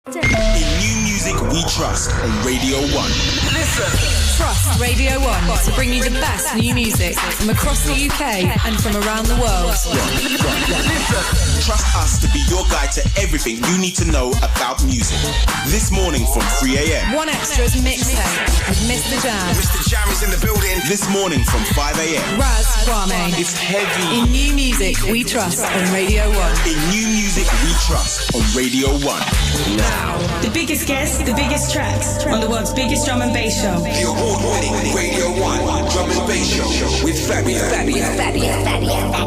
In new music we trust on Radio 1. Listen. Trust Radio 1 to bring you the best new music from across the UK and from around the world. Trust us to be your guide to everything you need to know about music. This morning from 3 a.m. One Extra's mixtape with Mr. Jam. Mr. Jam is in the building. This morning from 5 a.m. Raz Kwame. It's heavy. In new music we trust on Radio 1. In new music we trust on Radio 1. Now, the biggest guests, the biggest tracks on the world's biggest drum and bass show. The award-winning Radio 1 Drum and Bass Show with Fabio.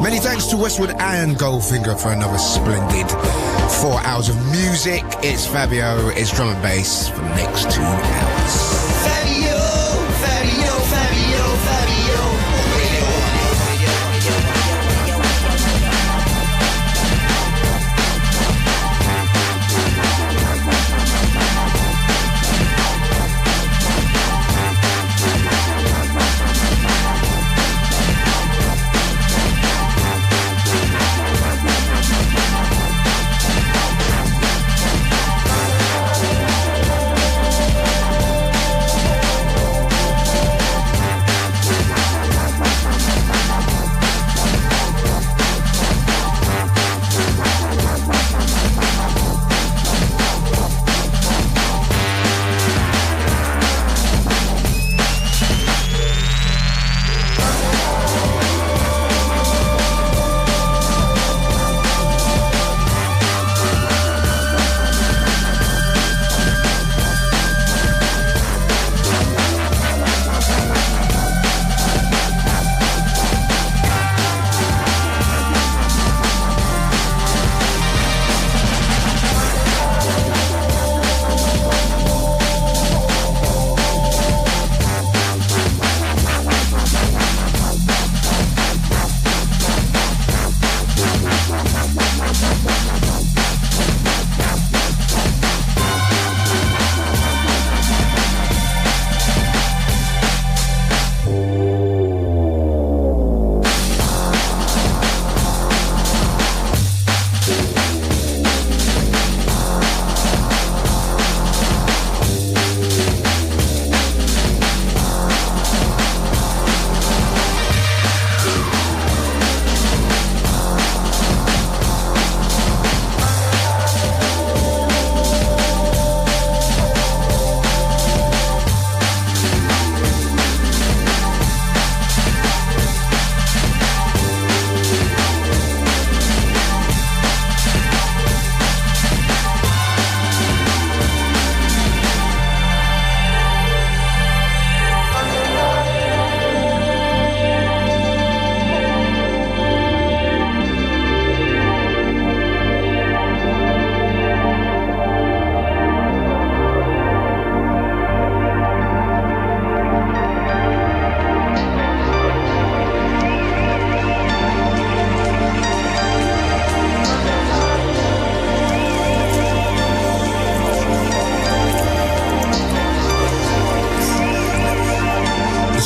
Many thanks to Westwood and Goldfinger for another splendid 4 hours of music. It's Fabio, it's drum and bass for the next 2 hours. Fabio, Fabio, Fabio, Fabio. Radio 1.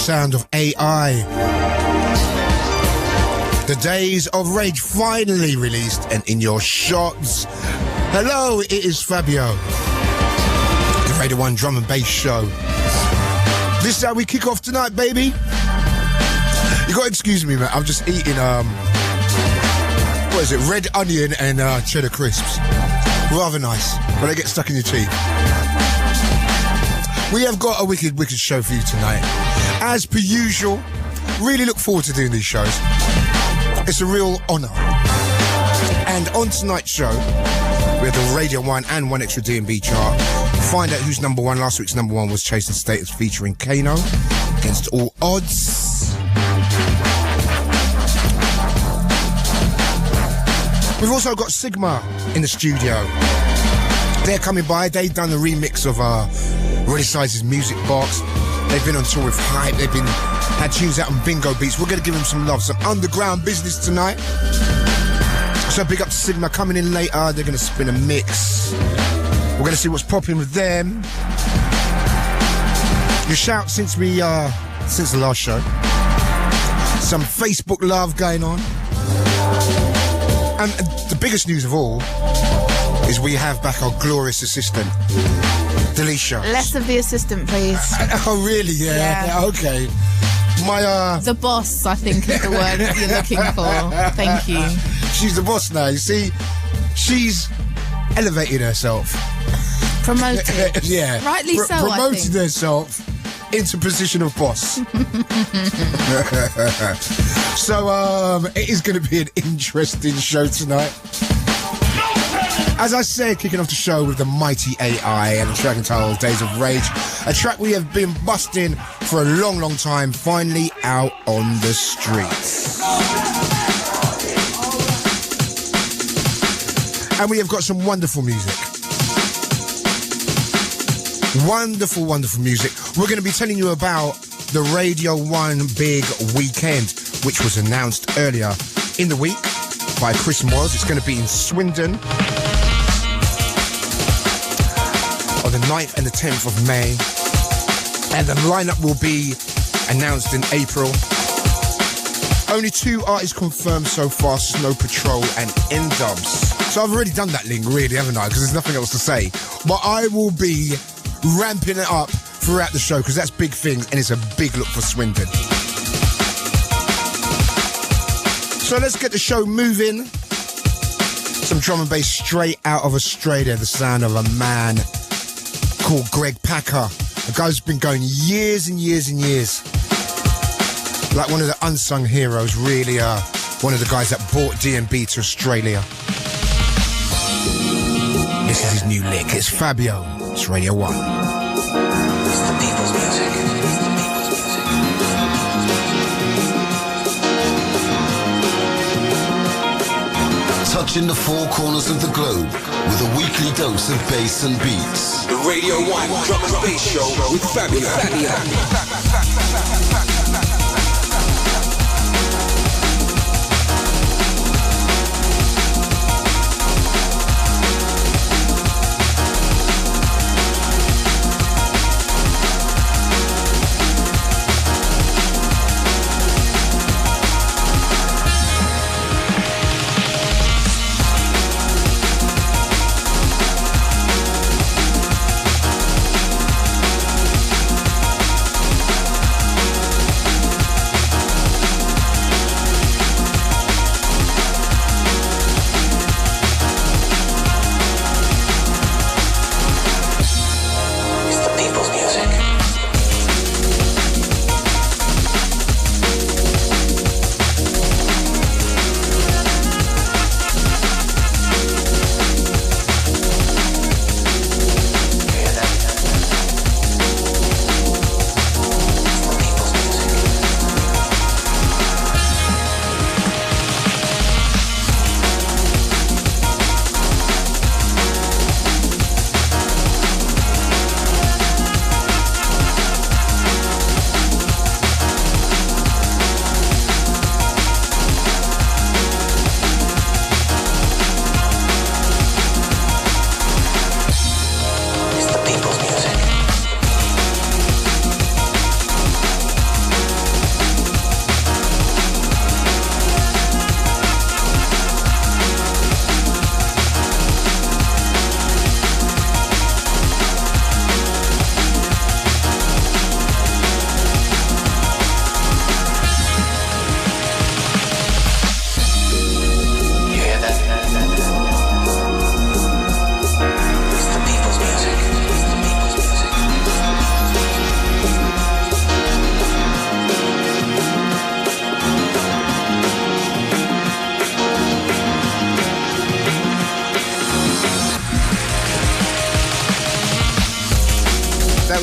Sound of AI. The Days of Rage finally released and in your shots. Hello, it is Fabio. The Radio 1 Drum and Bass Show. This is how we kick off tonight, baby. You gotta excuse me, man. I'm just eating, what is it? Red onion and cheddar crisps. Rather nice, but they get stuck in your teeth. We have got a wicked show for you tonight. As per usual, really look forward to doing these shows. It's a real honour. And on tonight's show, we have the Radio 1 and 1 Extra D&B chart. Find out who's number one. Last week's number one was Chasing Status featuring Kano, Against All Odds. We've also got Sigma in the studio. They're coming by. They've done a remix of Really Size's Music Box. They've been on tour with Hype. They've had tunes out on Bingo Beats. We're going to give them some love, some underground business tonight. So big up to Sigma coming in later. They're going to spin a mix. We're going to see what's popping with them. Your shout since the last show. Some Facebook love going on. And the biggest news of all, is we have back our glorious assistant, Delisha. Less of the assistant, please. Oh, really? Yeah. Okay. The boss, I think, is the word you're looking for. Thank you. She's the boss now. You see, she's elevated herself. Promoted. Yeah. Rightly so, promoted I think. herself into position of boss. So, it is going to be an interesting show tonight. As I said, kicking off the show with the mighty AI and the track entitled Days of Rage, a track we have been busting for a long, long time, finally out on the streets. And we have got some wonderful music. Wonderful, wonderful music. We're going to be telling you about the Radio 1 Big Weekend, which was announced earlier in the week by Chris Moyles. It's going to be in Swindon on the 9th and the 10th of May. And the lineup will be announced in April. Only 2 artists confirmed so far, Snow Patrol and N-Dubs. So I've already done that link, really, haven't I? Because there's nothing else to say. But I will be ramping it up throughout the show because that's big things and it's a big look for Swindon. So let's get the show moving. Some drum and bass straight out of Australia, the sound of a man called Greg Packer. A guy who's been going years and years and years. Like one of the unsung heroes, really one of the guys that brought D&B to Australia. This is his new lick. It's Fabio. It's Radio 1. It's the people's music. Touching the 4 corners of the globe with a weekly dose of bass and beats. The Radio 1 Drum and Bass Show with Fabio.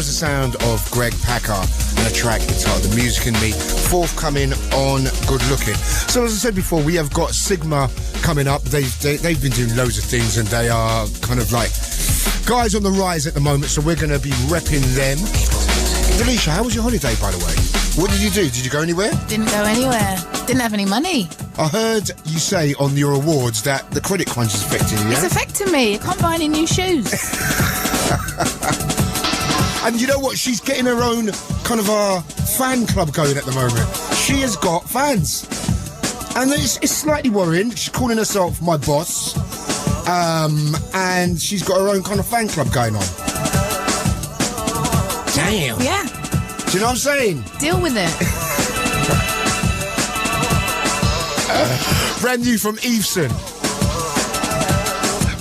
Sound of Greg Packer and a track entitled The Music in Me, forthcoming on Good Looking. So as I said before, we have got Sigma coming up. They've been doing loads of things and they are kind of like guys on the rise at the moment, so we're going to be repping them. Delisha, how was your holiday, by the way? What did you do? Did you go anywhere? Didn't go anywhere. Didn't have any money. I heard you say on your awards that the credit crunch is affecting you, yeah? It's affecting me. I can't buy any new shoes. And you know what? She's getting her own kind of a fan club going at the moment. She has got fans. And it's slightly worrying. She's calling herself my boss. And she's got her own kind of fan club going on. Damn. Yeah. Do you know what I'm saying? Deal with it. Brand new from Eveson.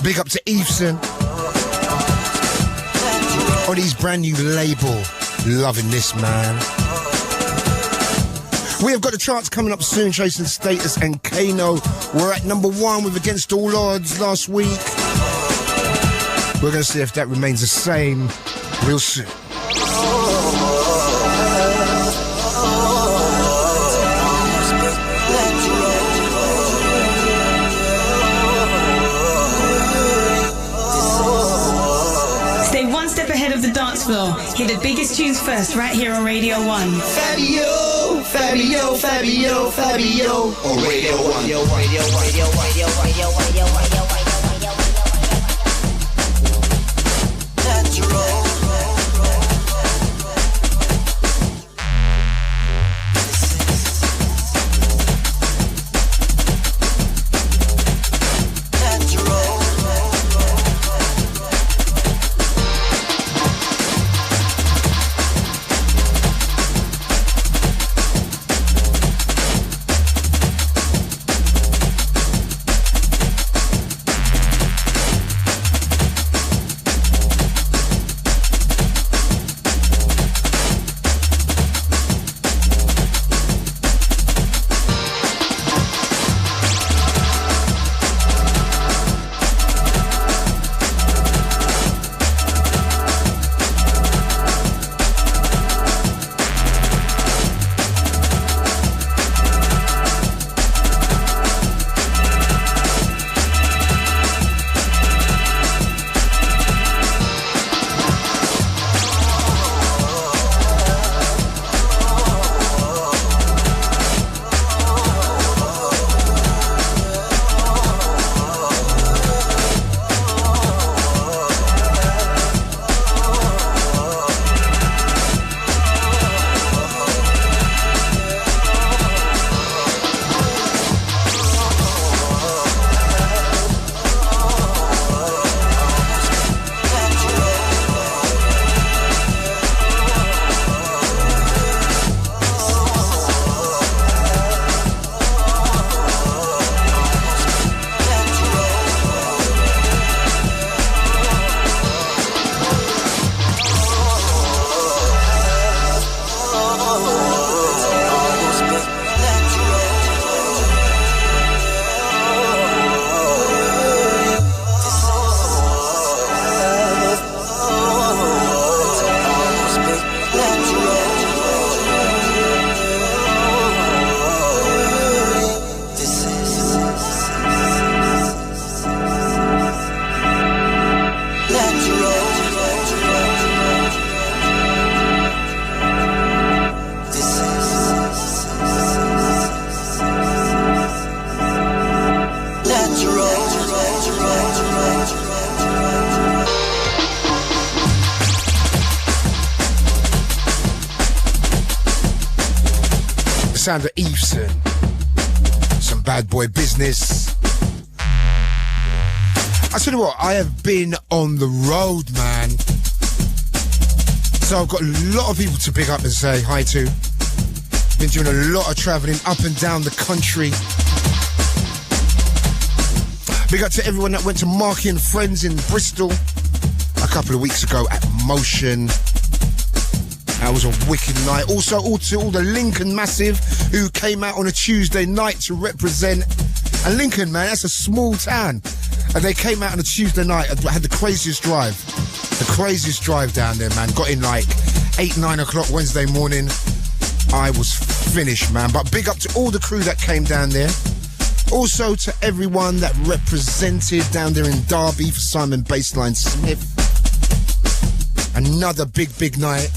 Big up to Eveson. On his brand new label. Loving this, man. We have got the charts coming up soon. Chasing Status and Kano were at number 1 with Against All Odds last week. We're going to see if that remains the same real soon. Stay one step ahead of the dance floor. Hear the biggest tunes first right here on Radio 1. Fabio, Fabio, Fabio, Fabio. On Radio 1. Sound of Eveson. Some bad boy business. I tell you what, I have been on the road, man. So I've got a lot of people to pick up and say hi to. Been doing a lot of travelling up and down the country. Big up to everyone that went to Marky and Friends in Bristol a couple of weeks ago at Motion. That was a wicked night. Also, to all the Lincoln Massive who came out on a Tuesday night to represent. And Lincoln, man, that's a small town. And they came out on a Tuesday night. I had the craziest drive. The craziest drive down there, man. Got in like 8, 9 o'clock Wednesday morning. I was finished, man. But big up to all the crew that came down there. Also to everyone that represented down there in Derby for Simon Baseline Smith. Another big night.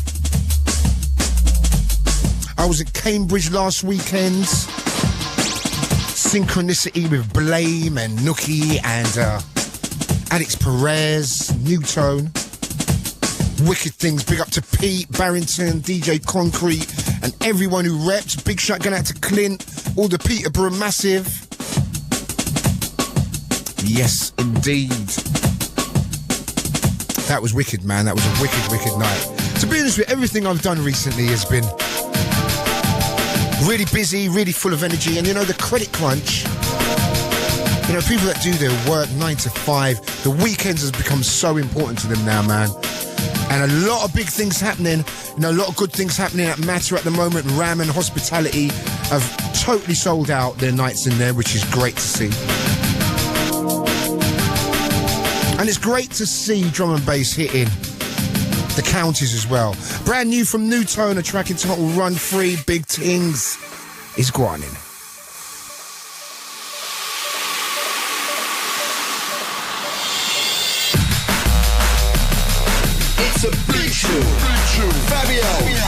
I was at Cambridge last weekend. Synchronicity with Blame and Nookie and Alex Perez, New Tone. Wicked things. Big up to Pete, Barrington, DJ Concrete, and everyone who repped. Big shout going out to Clint, all the Peterborough Massive. Yes, indeed. That was wicked, man. That was a wicked, wicked night. To be honest with you, everything I've done recently has been really busy, really full of energy. And, you know, the credit crunch, you know, people that do their work 9 to 5, the weekends has become so important to them now, man. And a lot of big things happening, you know, a lot of good things happening at Matter at the moment. Ram and Hospitality have totally sold out their nights in there, which is great to see. And it's great to see drum and bass hitting the counties as well. Brand new from New Tone, a track entitled Run Free, Big Tings is grinding. It's a big tune. Fabio.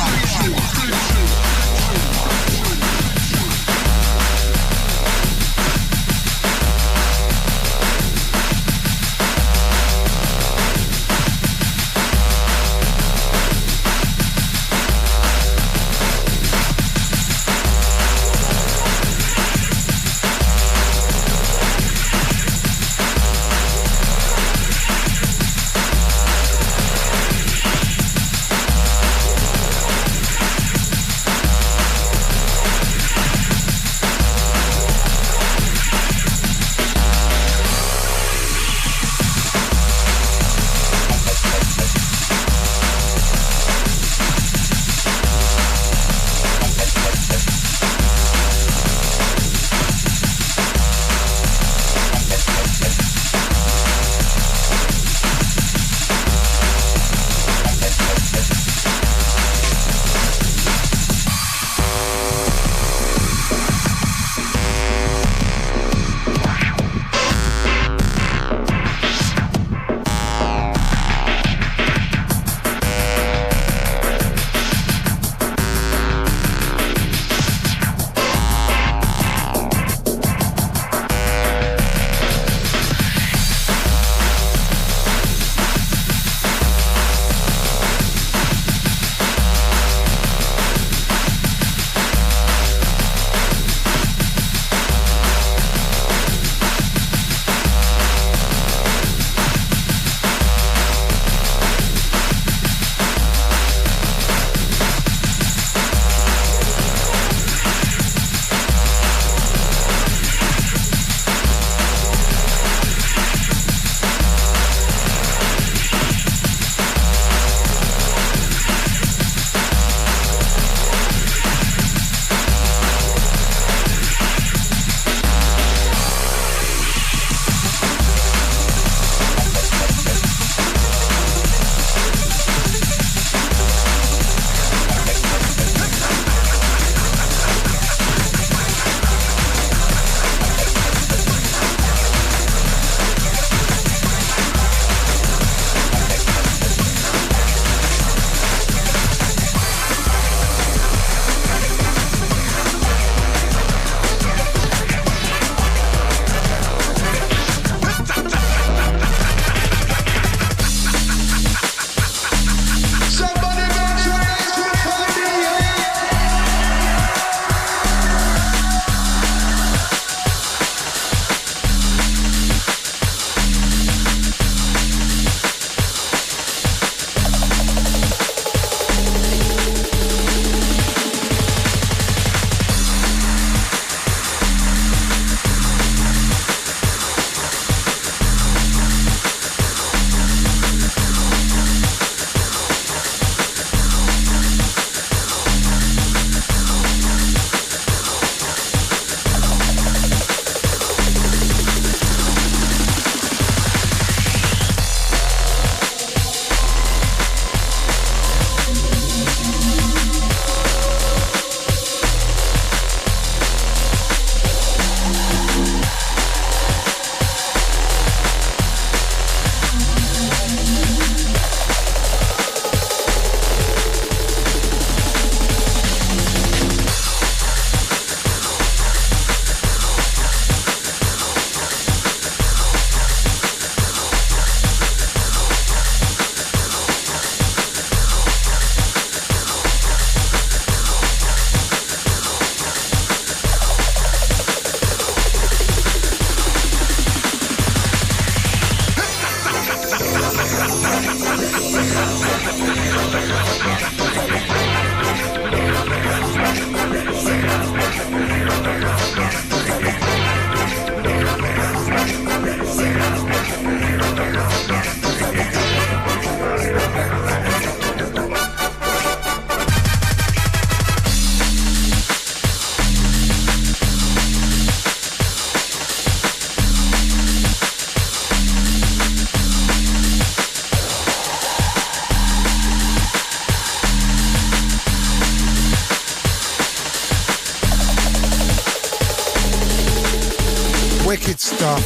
Wicked stuff.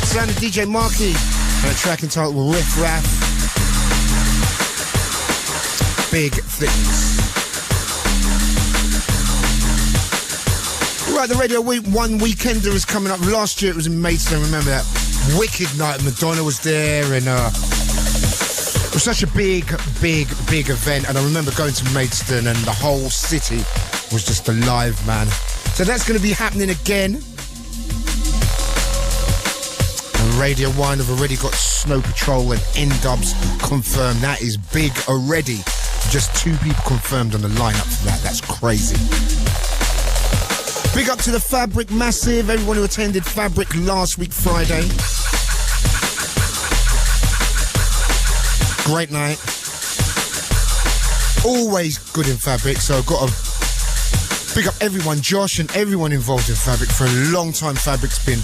Sounded DJ Marky and a track entitled Riff Raff. Big things. Right, the Radio 1 Weekender is coming up. Last year it was in Maidstone, remember that? Wicked night. Madonna was there, and it was such a big event. And I remember going to Maidstone and the whole city was just alive, man. So that's going to be happening again. And Radio 1 have already got Snow Patrol and N-Dubs confirmed. That is big already. Just 2 people confirmed on the lineup for that. That's crazy. Big up to the Fabric Massive, everyone who attended Fabric last week Friday. Great night. Always good in Fabric, so I've got to big up everyone, Josh and everyone involved in Fabric. For a long time, Fabric's been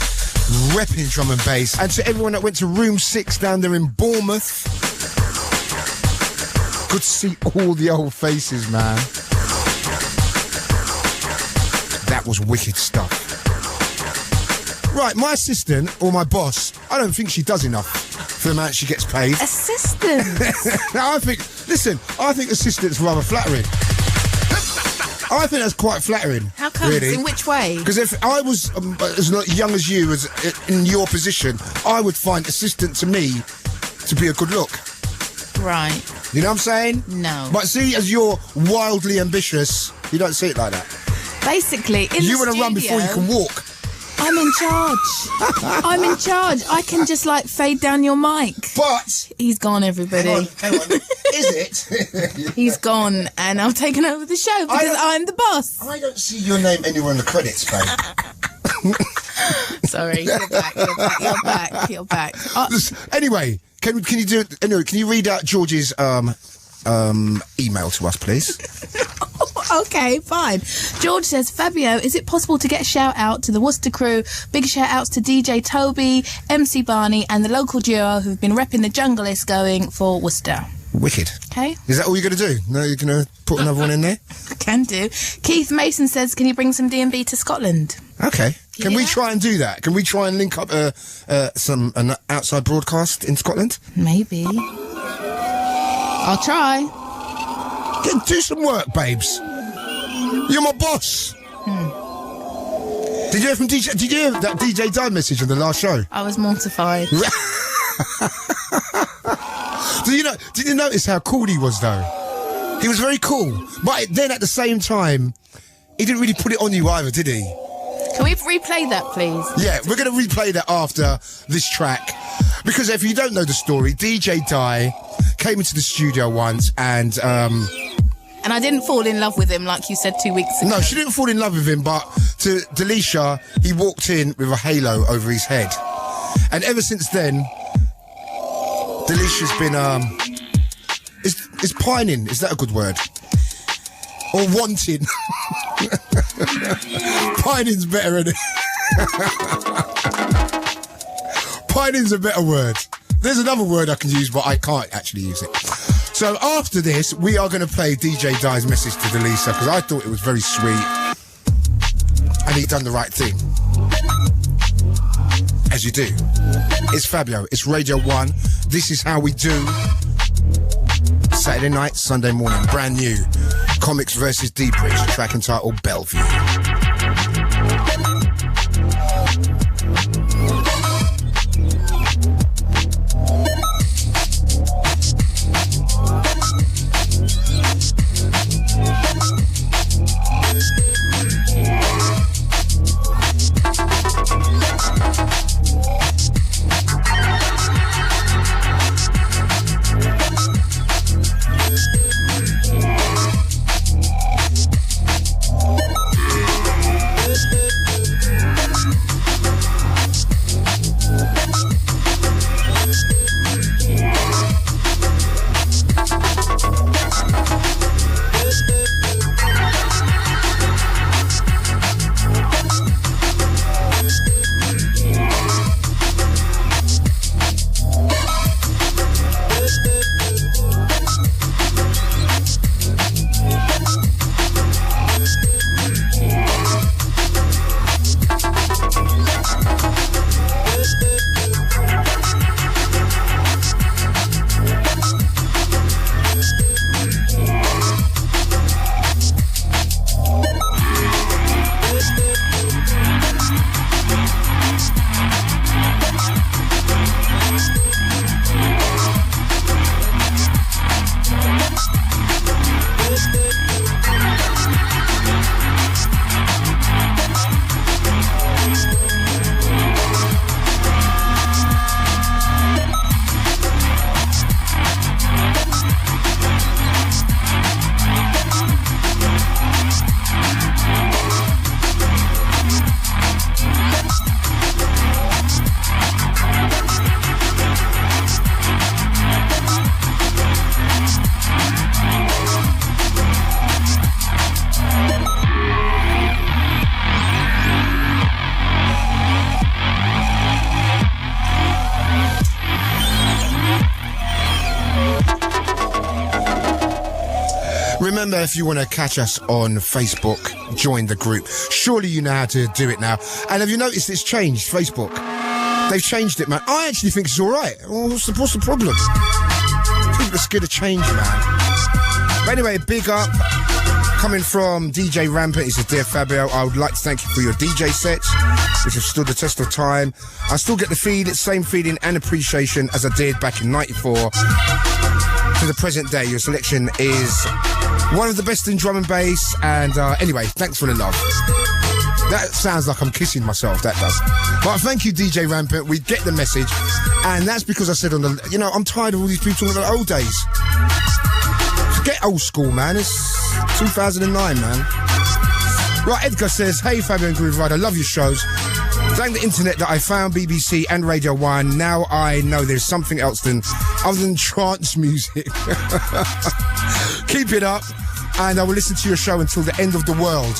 repping drum and bass. And to everyone that went to Room 6 down there in Bournemouth, good to see all the old faces, man. That was wicked stuff. Right, my assistant, or my boss, I don't think she does enough for the amount she gets paid. Assistant? I think assistant's rather flattering. I think that's quite flattering. How come? Really. In which way? Because if I was as not young as you, as in your position, I would find assistant to me to be a good look. Right. You know what I'm saying? No. But see, as you're wildly ambitious, you don't see it like that. Basically, in you the want to run before you can walk. I'm in charge. I'm in charge. I can just like fade down your mic. But he's gone, everybody. Hang on. Is it? He's gone, and I've taken over the show because I'm the boss. I don't see your name anywhere in the credits, babe. Sorry, you're back. Anyway, can you do it? Anyway, can you read out George's email to us, please? Okay, fine. George says, Fabio, is it possible to get a shout out to the Worcester crew? Big shout outs to DJ Toby, MC Barney, and the local duo who've been repping the Junglist going for Worcester. Wicked. Okay. Is that all you're going to do? No, you're going to put another one in there? I can do. Keith Mason says, can you bring some D&B to Scotland? Okay. Can we try and do that? Can we try and link up an outside broadcast in Scotland? Maybe. I'll try. Do some work, babes. You're my boss. Did you hear from DJ? Did you hear that DJ Di message on the last show? I was mortified. Did you notice how cool he was, though? He was very cool. But then at the same time, he didn't really put it on you either, did he? Can we replay that, please? Yeah, we're going to replay that after this track. Because if you don't know the story, DJ Di came into the studio once and I didn't fall in love with him like you said 2 weeks ago. No, she didn't fall in love with him, but to Delisha, he walked in with a halo over his head. And ever since then, Delisha's been, is pining, is that a good word? Or wanting. Pining's better, isn't it? Pining's a better word. There's another word I can use, but I can't actually use it. So after this, we are going to play DJ Di's message to Delisa, because I thought it was very sweet. And he done the right thing. As you do. It's Fabio. It's Radio 1. This is how we do. Saturday night, Sunday morning. Brand new. Comics versus Deep Bridge. Track entitled Bellevue. Remember, if you want to catch us on Facebook, join the group. Surely you know how to do it now. And have you noticed it's changed, Facebook? They've changed it, man. I actually think it's all right. Well, what's the problem? People are scared of change, man. But anyway, big up. Coming from DJ Rampant, he says, Dear Fabio, I would like to thank you for your DJ sets, which have stood the test of time. I still get the same feeling and appreciation as I did back in 94. To the present day, your selection is one of the best in drum and bass. And anyway, thanks for the love. That sounds like I'm kissing myself, that does. But thank you, DJ Rampant. We get the message. And that's because I said I'm tired of all these people talking about old days. Forget old school, man. It's 2009, man. Right, Edgar says, Hey, Fabio and Grooverider, I love your shows. Thank the internet that I found BBC and Radio 1. Now I know there's something else other than trance music. Keep it up, and I will listen to your show until the end of the world.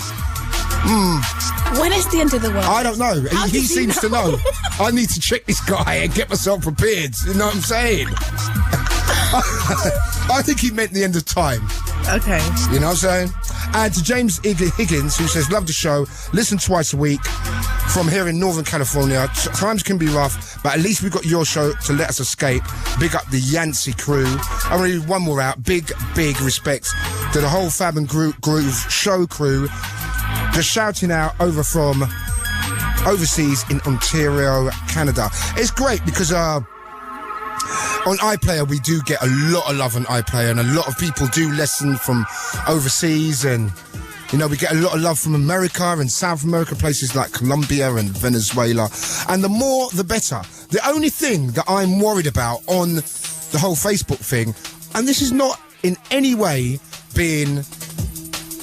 When is the end of the world? I don't know. He seems to know. I need to check this guy and get myself prepared. You know what I'm saying? I think he meant the end of time. Okay. You know what I'm saying? And to James Higgins, who says, love the show, listen twice a week from here in Northern California. Times can be rough, but at least we've got your show to let us escape. Big up the Yancey crew. I'm going to read one more out. Big respect to the whole Fab and Groove show crew. Just shouting out over from overseas in Ontario, Canada. It's great because on iPlayer we do get a lot of love on iPlayer, and a lot of people do listen from overseas, and we get a lot of love from America and South America, places like Colombia and Venezuela, and the more the better. The only thing that I'm worried about on the whole Facebook thing, and this is not in any way being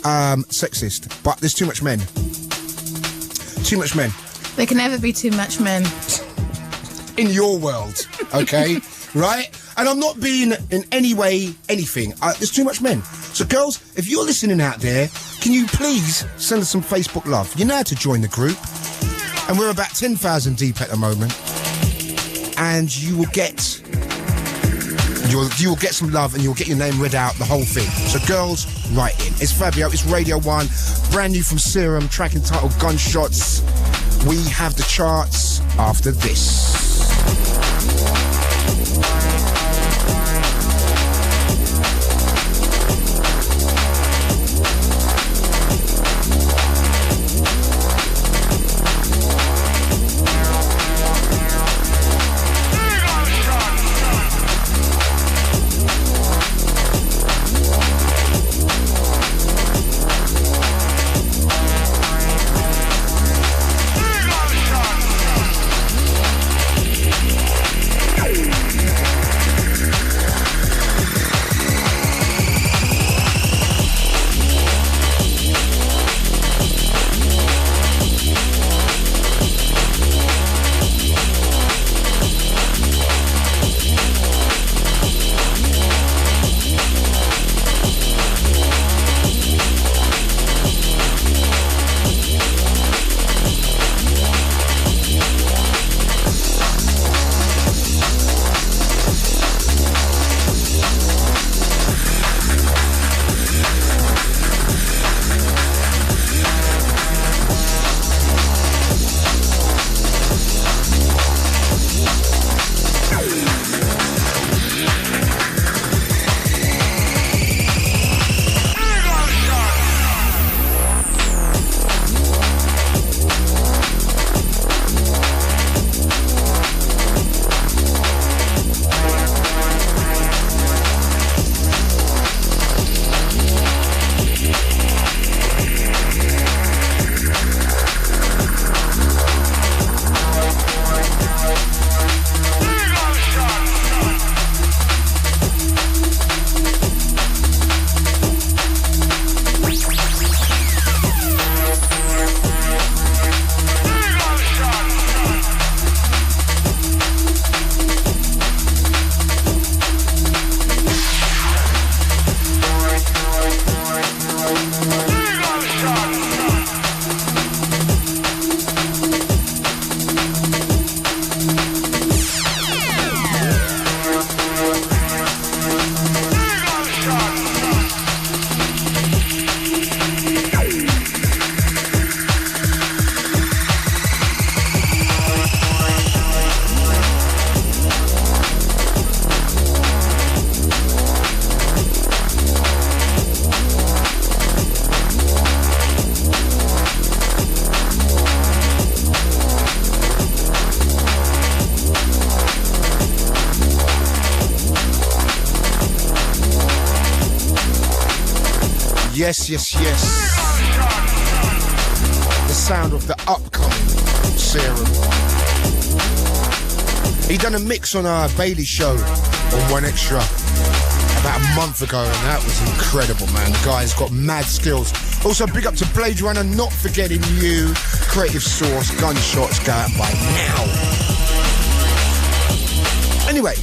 sexist, but there's too much men. There can never be too much men. In your world, okay? Right? And I'm not being in any way anything. There's too much men. So girls, if you're listening out there, can you please send us some Facebook love? You know how to join the group. And we're about 10,000 deep at the moment. And you will get some love, and you'll get your name read out, the whole thing. So girls, write in. It's Fabio, it's Radio 1, brand new from Serum, track entitled Gunshots. We have the charts after this. Yes, yes, yes. The sound of the upcoming Serum. He done a mix on our Bailey show on One Extra about a month ago, and that was incredible, man. The guy's got mad skills. Also, big up to Blade Runner, not forgetting you. Creative Source, Gunshots, go out by now. Anyway,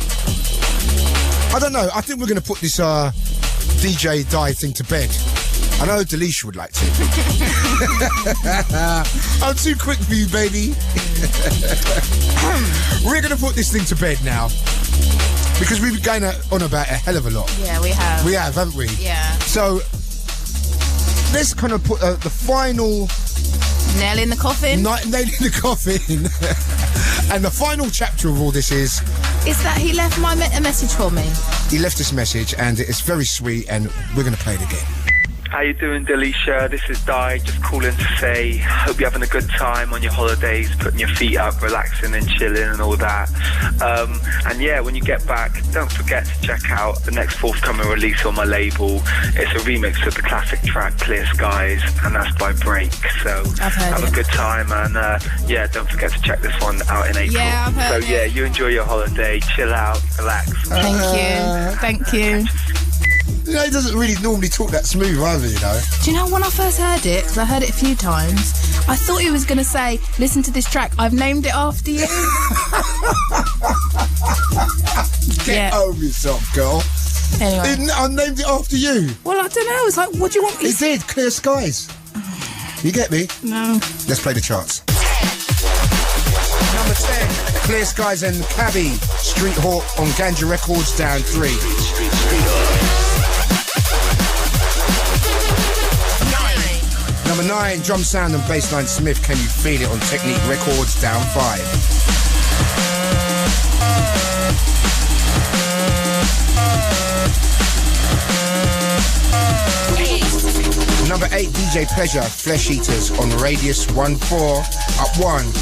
I don't know. I think we're going to put this DJ Die thing to bed. I know Delisha would like to. I'm too quick for you, baby. We're going to put this thing to bed now. Because we've been going on about a hell of a lot. Yeah, we have. We have, haven't we? Yeah. So, let's kind of put the final... Nail in the coffin? Nail in the coffin. And the final chapter of all this is that he left a message for me. He left this message, and it's very sweet, and we're going to play it again. How you doing, Delisha? This is Di, just calling to say, hope you're having a good time on your holidays, putting your feet up, relaxing and chilling and all that. And yeah, when you get back, don't forget to check out the next forthcoming release on my label. It's a remix of the classic track Clear Skies, and that's by Break. So have a good time, and yeah, don't forget to check this one out in April. Yeah, I've heard it. Yeah, you enjoy your holiday, chill out, relax. Thank you. You know, he doesn't really normally talk that smooth either, you know. Do you know, when I first heard it, because I heard it a few times, I thought he was going to say, listen to this track, I've named it after you. Get over yourself, girl. Anyway. I named it after you. Well, I don't know. It's like, what do you want me to say? He did, Clear Skies. You get me? No. Let's play the charts. Number 10, Clear Skies and Cabby, Street Hawk on Ganja Records, down 3. Number 9, Drum Sound and Bassline Smith, Can You Feel It on Technique Records, down 5. Number 8, DJ Pleasure, Flesh Eaters on Radius 1-4, up 1.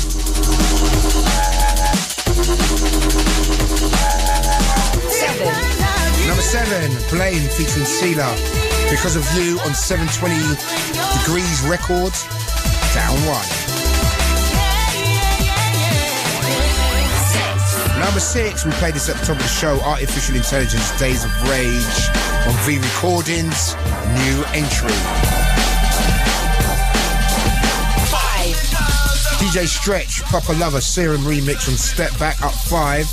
Number 7, Blame featuring Sealer, Because of You on 720 Degrees Records, down 1. Number 6, we played this at the top of the show, Artificial Intelligence, Days of Rage on V Recordings, new entry. 5. DJ Stretch, Papa Lover, Serum remix on Step Back, up 5.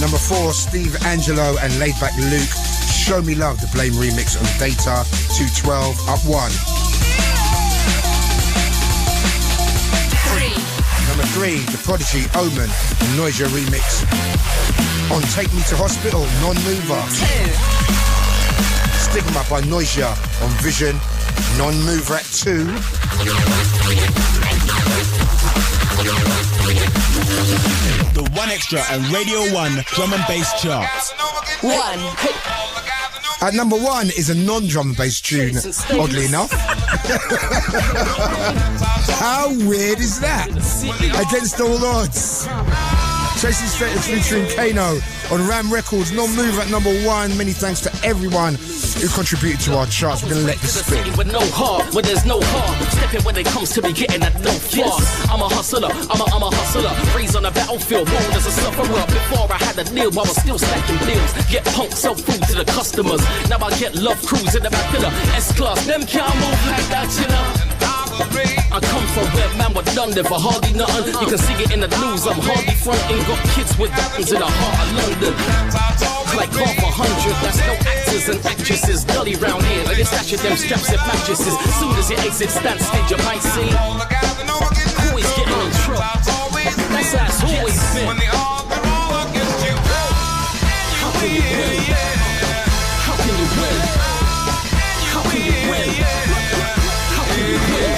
Number 4, Steve Angelo and Laidback Luke, Show Me Love, the Blame remix on Data 212, up 1. Number 3, The Prodigy, Omen, and Noisia remix on Take Me to Hospital, Non-Mover. 2. Stigma by Noisia on Vision, Non-Mover at 2. The One Extra and Radio 1 drum and bass charts. 1. At number 1 is a non-drum and bass tune, oddly enough. How weird is that? Against all odds. Tracy Stratus featuring Kano on Ram Records, Non-Mover at number 1. Many thanks to everyone who contributed to our charts. We're going to let this spin. With no heart, where there's no heart. Stepping when it comes to me getting that no flaws. I'm a hustler, I'm a hustler. Raised on the battlefield, born as a sufferer. Before I had a deal, I was still stacking bills. Get punk, sell food to the customers. Now I get love crews in the back of the S-Class. Them can't move like that, you know. I come from where man was done there for hardly nothing. You can see it in the news, I'm hardly fronting. Got kids with weapons in the heart of London. Like 100, that's no actors and actresses. Gully round here, like it's stashing them straps and mattresses. Soon as you exit stand stage, you might see always getting in trouble. That's how it's always been. How can you win? How can you win? How can you win? How can you win?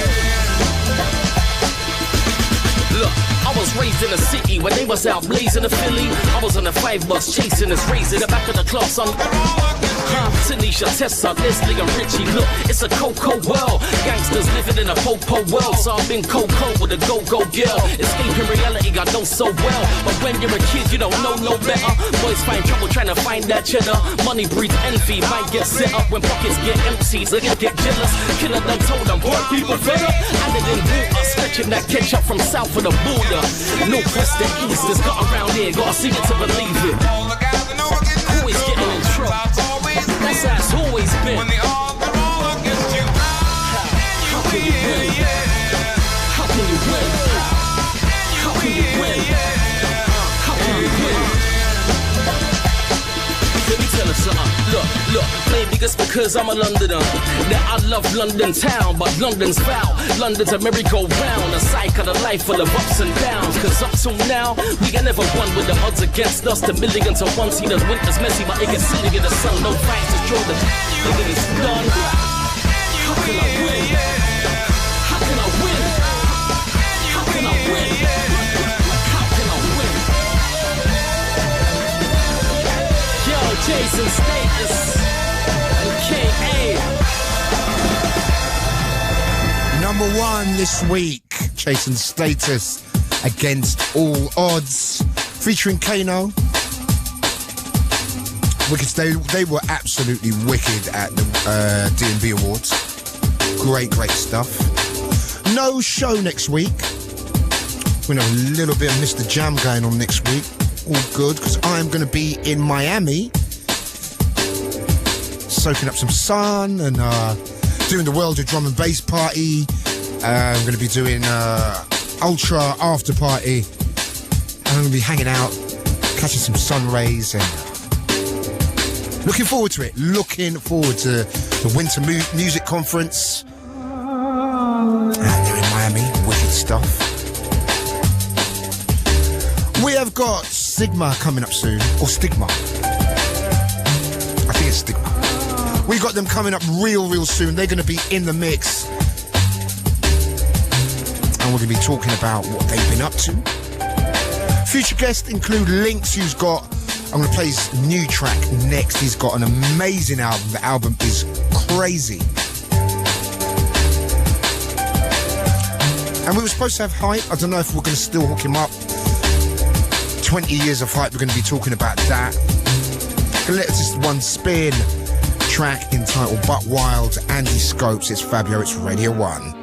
Look, I was raised in a city where they were was out blazing a Philly. I was on a 5 bus chasing his razor. The back of the class on Tanisha, Tessa, Leslie and Richie. Look, it's a cocoa world. Gangsters living in a po-po world. So I've been cocoa with a go-go girl. Escaping reality I know so well. But when you're a kid, you don't know no better. Boys find trouble trying to find that cheddar. Money breeds envy, might get set up when pockets get empty. So they get jealous. Killer done told them, poor people fed up. And they didn't do us, stretching that ketchup from south of the border. North, west, and east, it's got around here. Gotta see it to believe it. Always getting in trouble. That's how it's always been. When the odds are all against you, how can you win? How can you win? How can you win? How can you win? Let me tell you something. Look, maybe it's because I'm a Londoner that I love London town, but London's foul. London's a merry-go-round, a cycle of life full of ups and downs. Cause up till now, we ain't never won with the odds against us. The millions to one, see the winter's messy, but it gets silly in the sun. No fights to draw the look at it's done. How can I win? How can I win? How can I win? How can I win? Yo, Jason Status and K.A. Number 1 this week, Chasing Status, Against All Odds, featuring Kano. Because they were absolutely wicked at the D&B Awards. Great stuff. No show next week. We have a little bit of Mr. Jam going on next week. All good, because I'm going to be in Miami, soaking up some sun and doing the World of Drum and Bass party. I'm going to be doing Ultra after party. And I'm going to be hanging out, catching some sun rays, and looking forward to it. Looking forward to the Winter Music Conference. And they're in Miami, wicked stuff. We have got Sigma coming up soon, or Stigma. I think it's Stigma. We got them coming up real soon. They're going to be in the mix. And we're going to be talking about what they've been up to. Future guests include Lynx, who's got, I'm going to play his new track next. He's got an amazing album. The album is crazy. And we were supposed to have Hype. I don't know if we're going to still hook him up. 20 years of Hype, we're going to be talking about that. Gonna let this one spin. Track entitled Butt Wild, Andy Scopes. It's Fabio, it's Radio 1.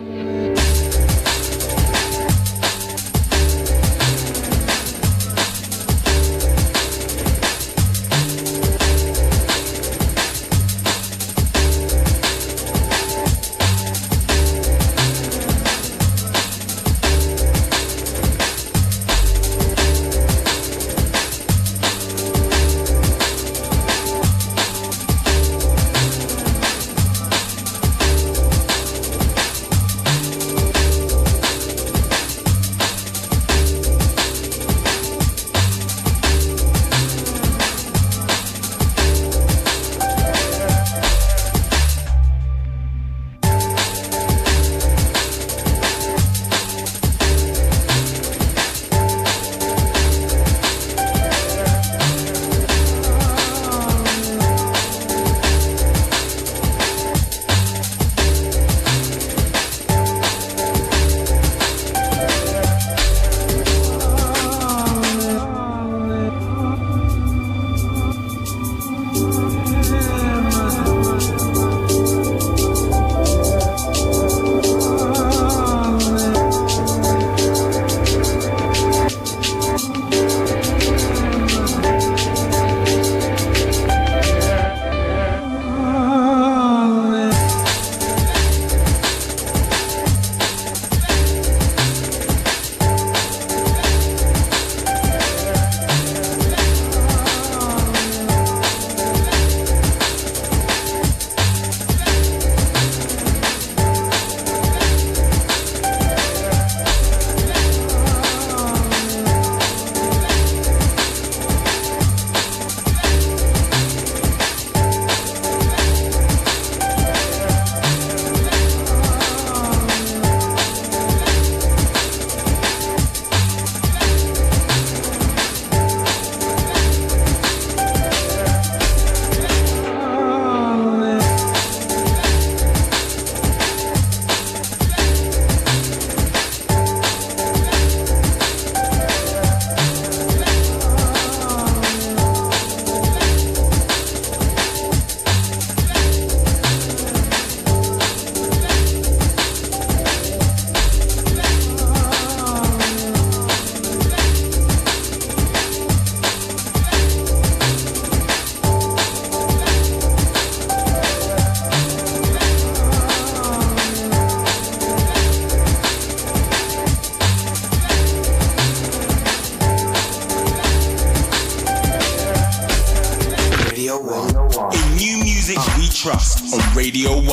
trust on Radio 1.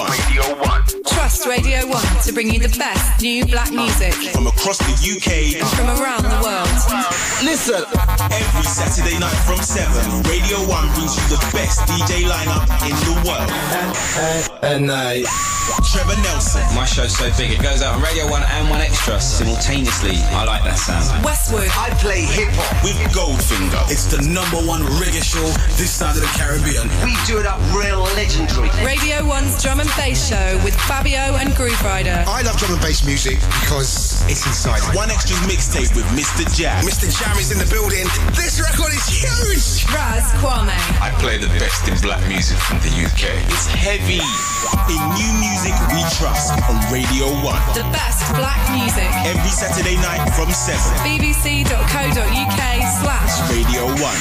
Trust Radio 1 to bring you the best new black music From across the UK and from around the world. Listen, every Saturday night from 7, Radio 1 brings you the best DJ lineup in the world. And Trevor Nelson. My show's so big, it goes out on Radio 1 and 1 Extra simultaneously. I like that sound. Westwood. I play hip-hop with Goldfinger. It's the #1 reggae show this side of the Caribbean. we do it up real legendary. Radio 1's drum and bass show with Fabio and Grooverider. I love drum and bass music because it's inside. 1 Extra's mixtape with Mr. Jam. Mr. Jam is in the building. This record is huge. Raz Kwame. I play the best in black music from the UK. It's heavy. In new music we trust on Radio 1. The best black music. Every Saturday night from 7. bbc.co.uk/Radio 1.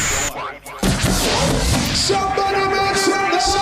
Somebody make some noise.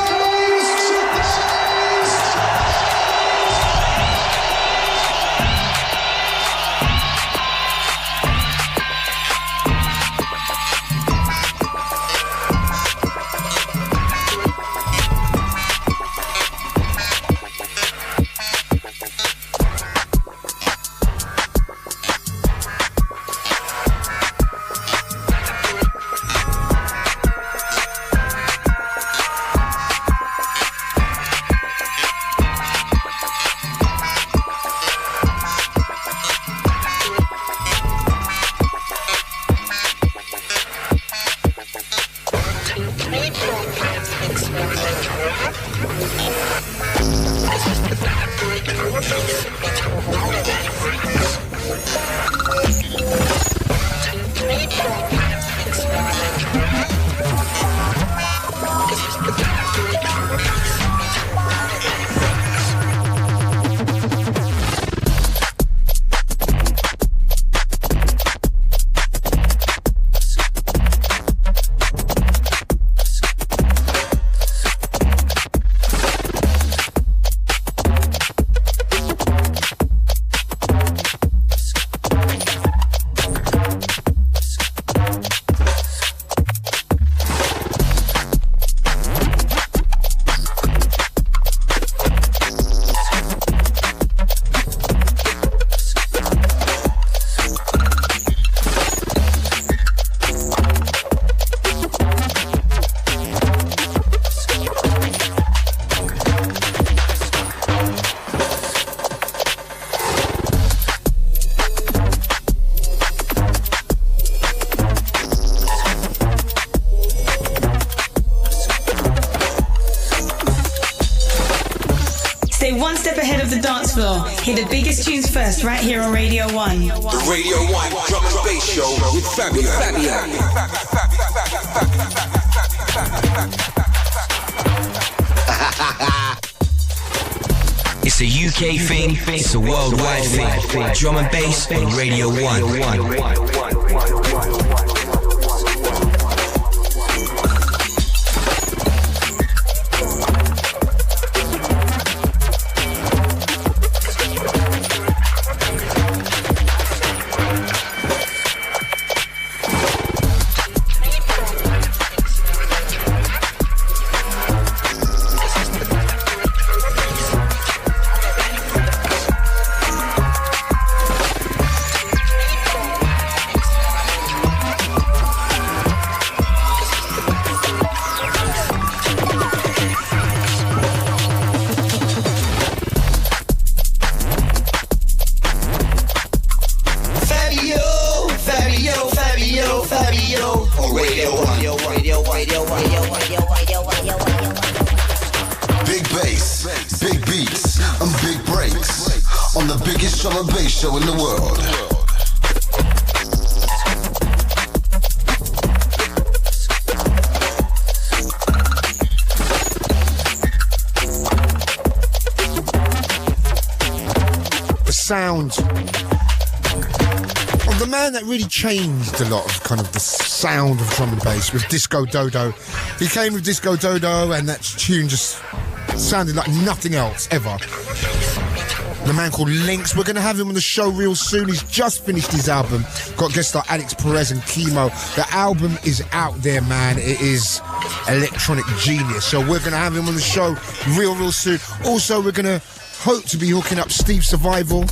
One step ahead of the dance floor. Hear the biggest tunes first, right here on Radio 1. The Radio 1 drum and bass show with Fabio. It's a UK thing, it's a worldwide thing. Drum and bass on Radio 1. Big bass, big beats, and big breaks on the biggest drum and bass show in the world. The sound of the man that really changed a lot of kind of the sound of drum and bass with Disco Dodo. He came with Disco Dodo and that tune just sounded like nothing else ever. The man called Lynx. We're going to have him on the show real soon. He's just finished his album. Got guests like Alex Perez and Chemo. The album is out there, man. It is electronic genius. So we're going to have him on the show real soon. Also, we're going to hope to be hooking up Steve Survival.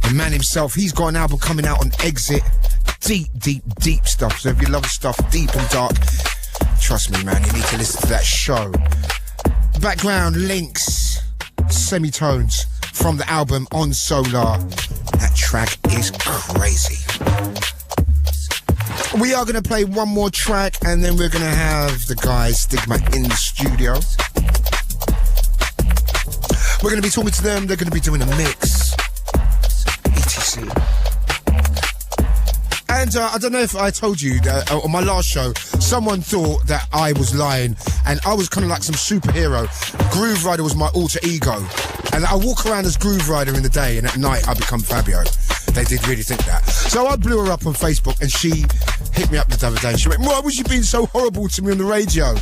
The man himself, he's got an album coming out on Exit. Deep stuff. So if you love stuff deep and dark, trust me, man, you need to listen to that show. Background Links, Semitones from the album On Solar. That track is crazy. We are going to play one more track and then we're going to have the guys Stigma in the studio. We're going to be talking to them. They're going to be doing a mix. ETC. And I don't know if I told you that on my last show, someone thought that I was lying and I was kind of like some superhero. Grooverider was my alter ego. And I walk around as Grooverider in the day and at night I become Fabio. They did really think that. So I blew her up on Facebook and she hit me up the other day. She went, why was you being so horrible to me on the radio? I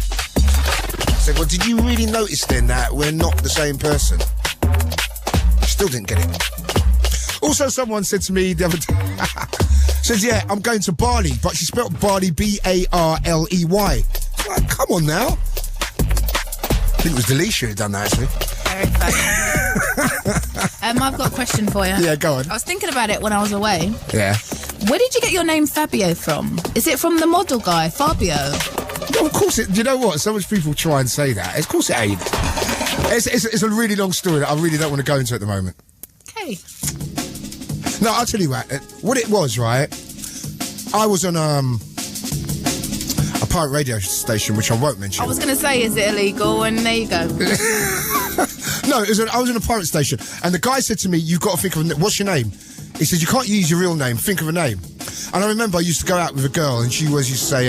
said, well, did you really notice then that we're not the same person? Still didn't get it. Also, someone said to me the other day, says, yeah, I'm going to Bali, but she spelled Bali B-A-R-L-E-Y. Like, come on now. I think it was Delisha who done that, actually. Very funny. I've got a question for you. Yeah, go on. I was thinking about it when I was away. Yeah. Where did you get your name Fabio from? Is it from the model guy, Fabio? No, of course it... You know what? So much people try and say that. Of course it ain't. It's a really long story that I really don't want to go into at the moment. Okay. No, I'll tell you what it was, right? I was on a pirate radio station, which I won't mention. I was going to say, is it illegal? And there you go. No, I was on a pirate station, and the guy said to me, you've got to think of what's your name? He said, you can't use your real name, think of a name. And I remember I used to go out with a girl, and she used to say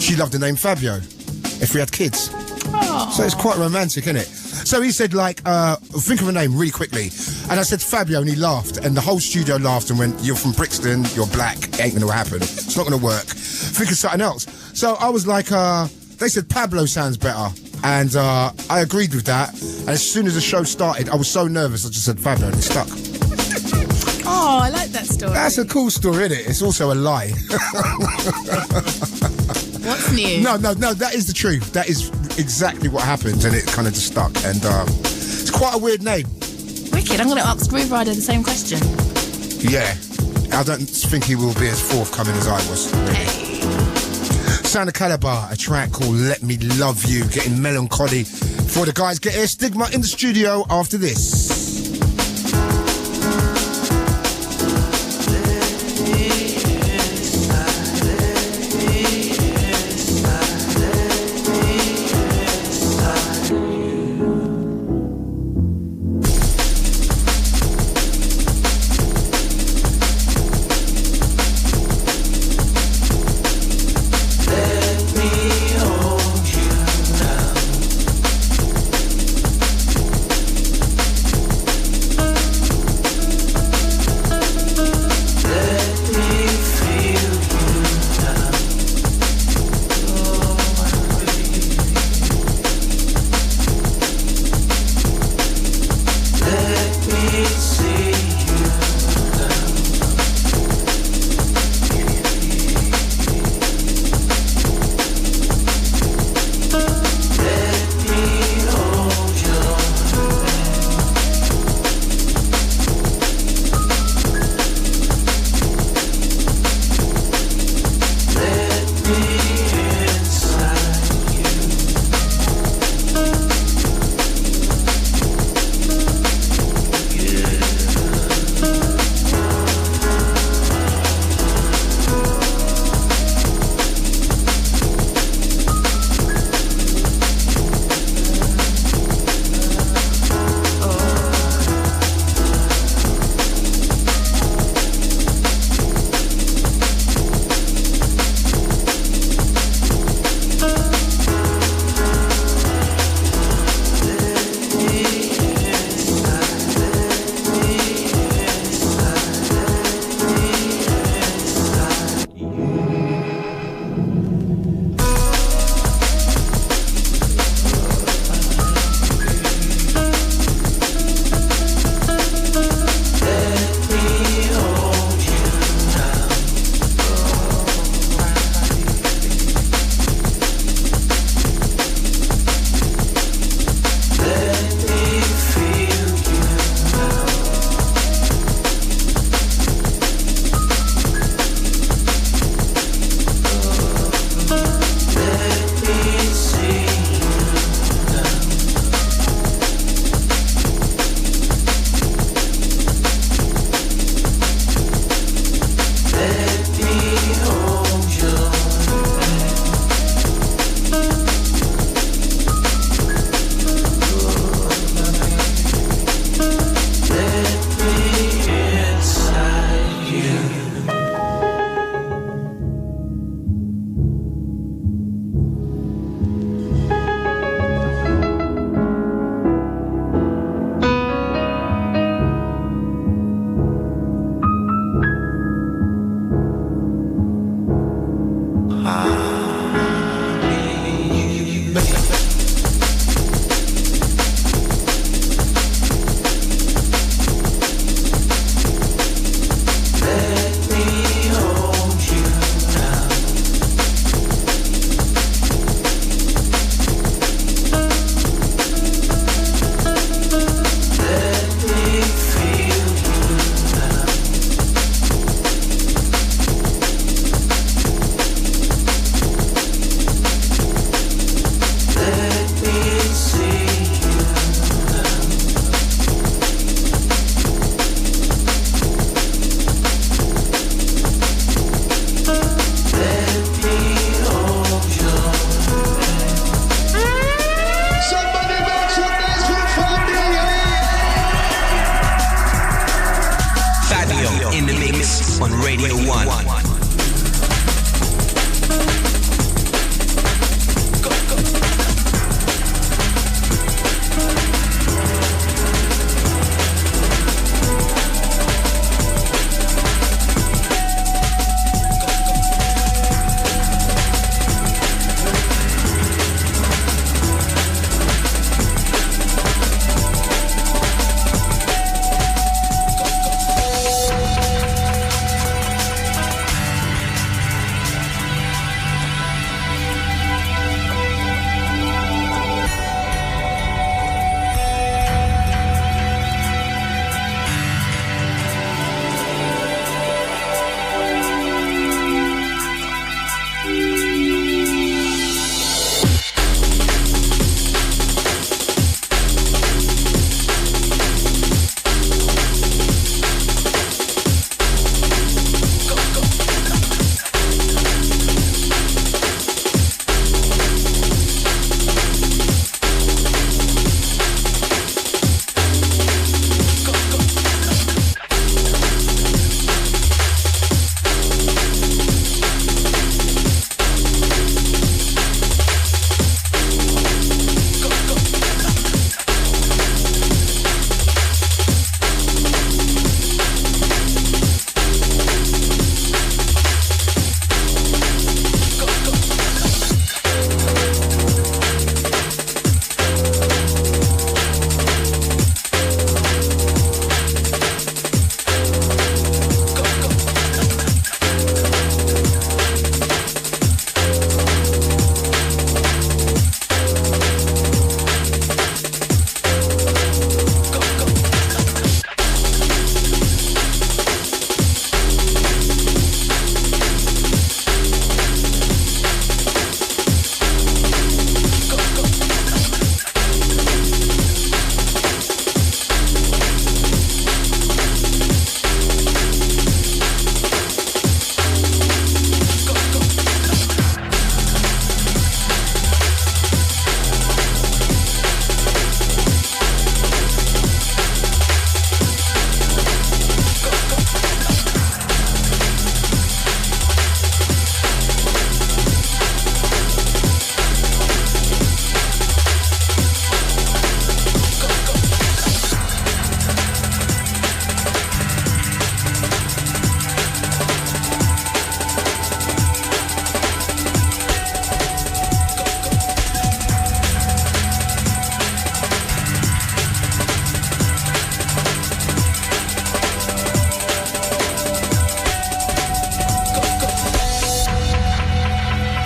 she loved the name Fabio, if we had kids. Aww. So it's quite romantic, isn't it? So he said, think of a name really quickly. And I said, Fabio, and he laughed. And the whole studio laughed and went, you're from Brixton, you're black, it ain't going to happen. It's not going to work. Think of something else. So I was like, they said Pablo sounds better. And I agreed with that. And as soon as the show started, I was so nervous, I just said Fabio, and it stuck. Oh, I like that story. That's a cool story, isn't it? It's also a lie. What's new? No, that is the truth. That is exactly what happened, and it kind of just stuck. And it's quite a weird name. Wicked. I'm going to ask Grooverider the same question. Yeah. I don't think he will be as forthcoming as I was. Hey. Sound of Calabar, a track called Let Me Love You, getting melancholy before the guys get here. Stigma in the studio after this.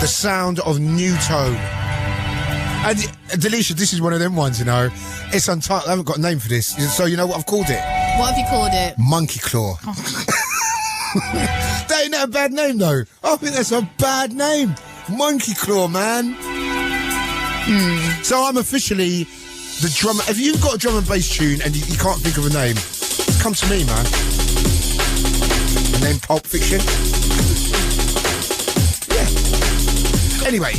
The sound of New Tone. And Delisha, this is one of them ones, you know. It's untitled. I haven't got a name for this. So you know what I've called it? What have you called it? Monkey Claw. That ain't a bad name, though. I think that's a bad name. Monkey Claw, man. So I'm officially the drummer. If you've got a drum and bass tune and you can't think of a name, come to me, man. The name Pulp Fiction. Yeah. Anyway,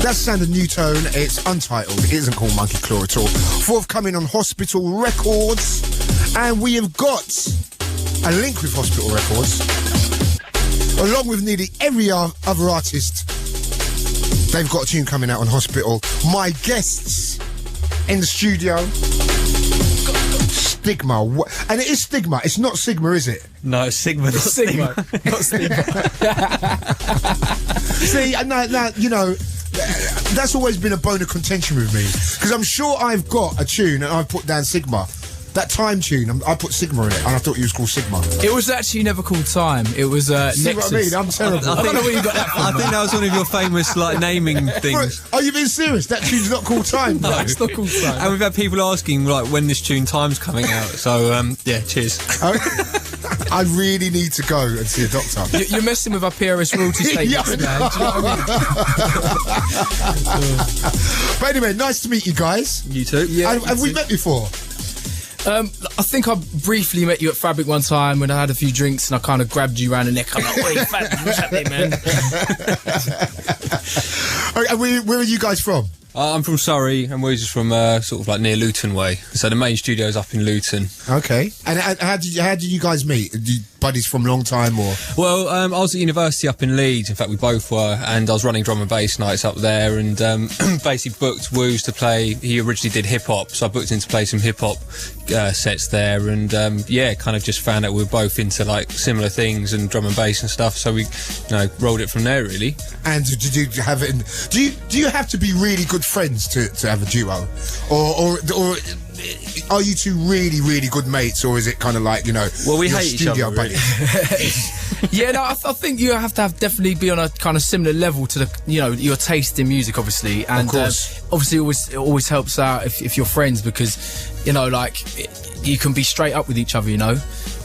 that's the sound of New Tone. It's untitled. It isn't called Monkey Claw at all. Forthcoming on Hospital Records. And we have got a link with Hospital Records, along with nearly every other artist. They've got a tune coming out on Hospital. My guests in the studio, Stigma. And it is Stigma. It's not Sigma, is it? No, it's Sigma, not Sigma. Not Stigma. See, now, you know, that's always been a bone of contention with me. Because I'm sure I've got a tune and I've put down Sigma. That Time tune, I put Sigma in it, and I thought it was called Sigma. It was actually never called Time. It was Nexus. See what I mean? I'm terrible. I don't know where you got that from. I think that was one of your famous naming things. Are you being serious? That tune's not called Time. No, it's not called Time. And we've had people asking when this tune Time's coming out. So yeah, cheers. I really need to go and see a doctor. You're messing with our PRS royalty statements, man. Do you know what I mean? But anyway, nice to meet you guys. You too. Yeah. Have we met before? I think I briefly met you at Fabric one time when I had a few drinks and I kind of grabbed you around the neck. I'm like, wait, Fabric, what's happening, man? Where are you guys from? I'm from Surrey, and we're just from sort of like near Luton way. So the main studio's up in Luton. Okay. And how did you guys meet? Buddies from a long time, or? Well, I was at university up in Leeds. In fact, we both were, and I was running drum and bass nights up there, and basically booked Woos to play. He originally did hip hop, so I booked him to play some hip hop sets there, and yeah, kind of just found out we were both into like similar things and drum and bass and stuff. So we, rolled it from there, really. And did you have it? Do you have to be really good friends to have a duo, or are you two really, really good mates, or is it kind of like, well, we hate each other, really. Yeah, no, I think you have to definitely be on a kind of similar level to the, your taste in music, obviously, and of course. Obviously it always helps out if you're friends, because you can be straight up with each other,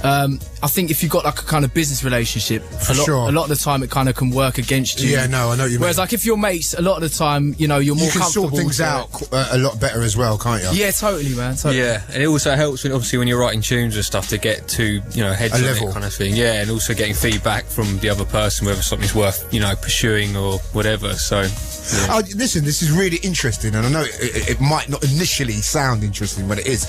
I think if you've got like a kind of business relationship, a lot of the time it kind of can work against you. Yeah, no, I know what you mean. Whereas like if you're mates, a lot of the time, you're more comfortable. You can sort things out a lot better as well, can't you? Yeah, totally, man. Totally. Yeah, and it also helps when you're writing tunes and stuff to get to, heads a on level. It kind of thing. Yeah, and also getting feedback from the other person, whether something's worth, pursuing or whatever. So, yeah. Listen, this is really interesting, and I know it might not initially sound interesting, but it is.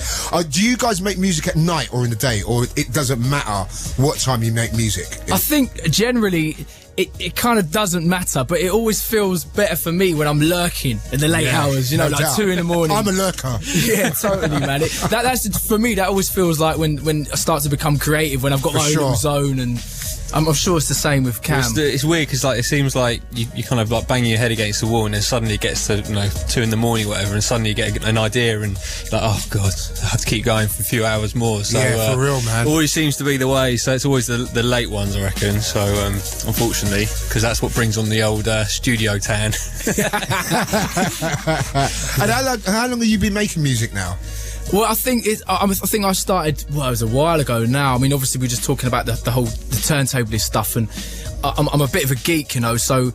Do you guys make music at night or in the day, or it doesn't matter what time you make music? I think generally it kind of doesn't matter, but it always feels better for me when I'm lurking in the late hours, no like doubt. 2 a.m. I'm a lurker. Yeah, totally, man. That's for me. That always feels like when I start to become creative, when I've got my own little zone, and I'm sure it's the same with Cam. It's weird because it seems like you kind of like banging your head against the wall, and then suddenly it gets to 2 a.m. or whatever, and suddenly you get an idea, and you're like, oh god, I have to keep going for a few hours more. So, yeah, for real, man. Always seems to be the way. So it's always the late ones, I reckon. So unfortunately, because that's what brings on the old studio tan. And how long have you been making music now? Well, I think I started. Well, it was a while ago now. I mean, obviously we're just talking about the turntablist stuff, and I'm a bit of a geek, So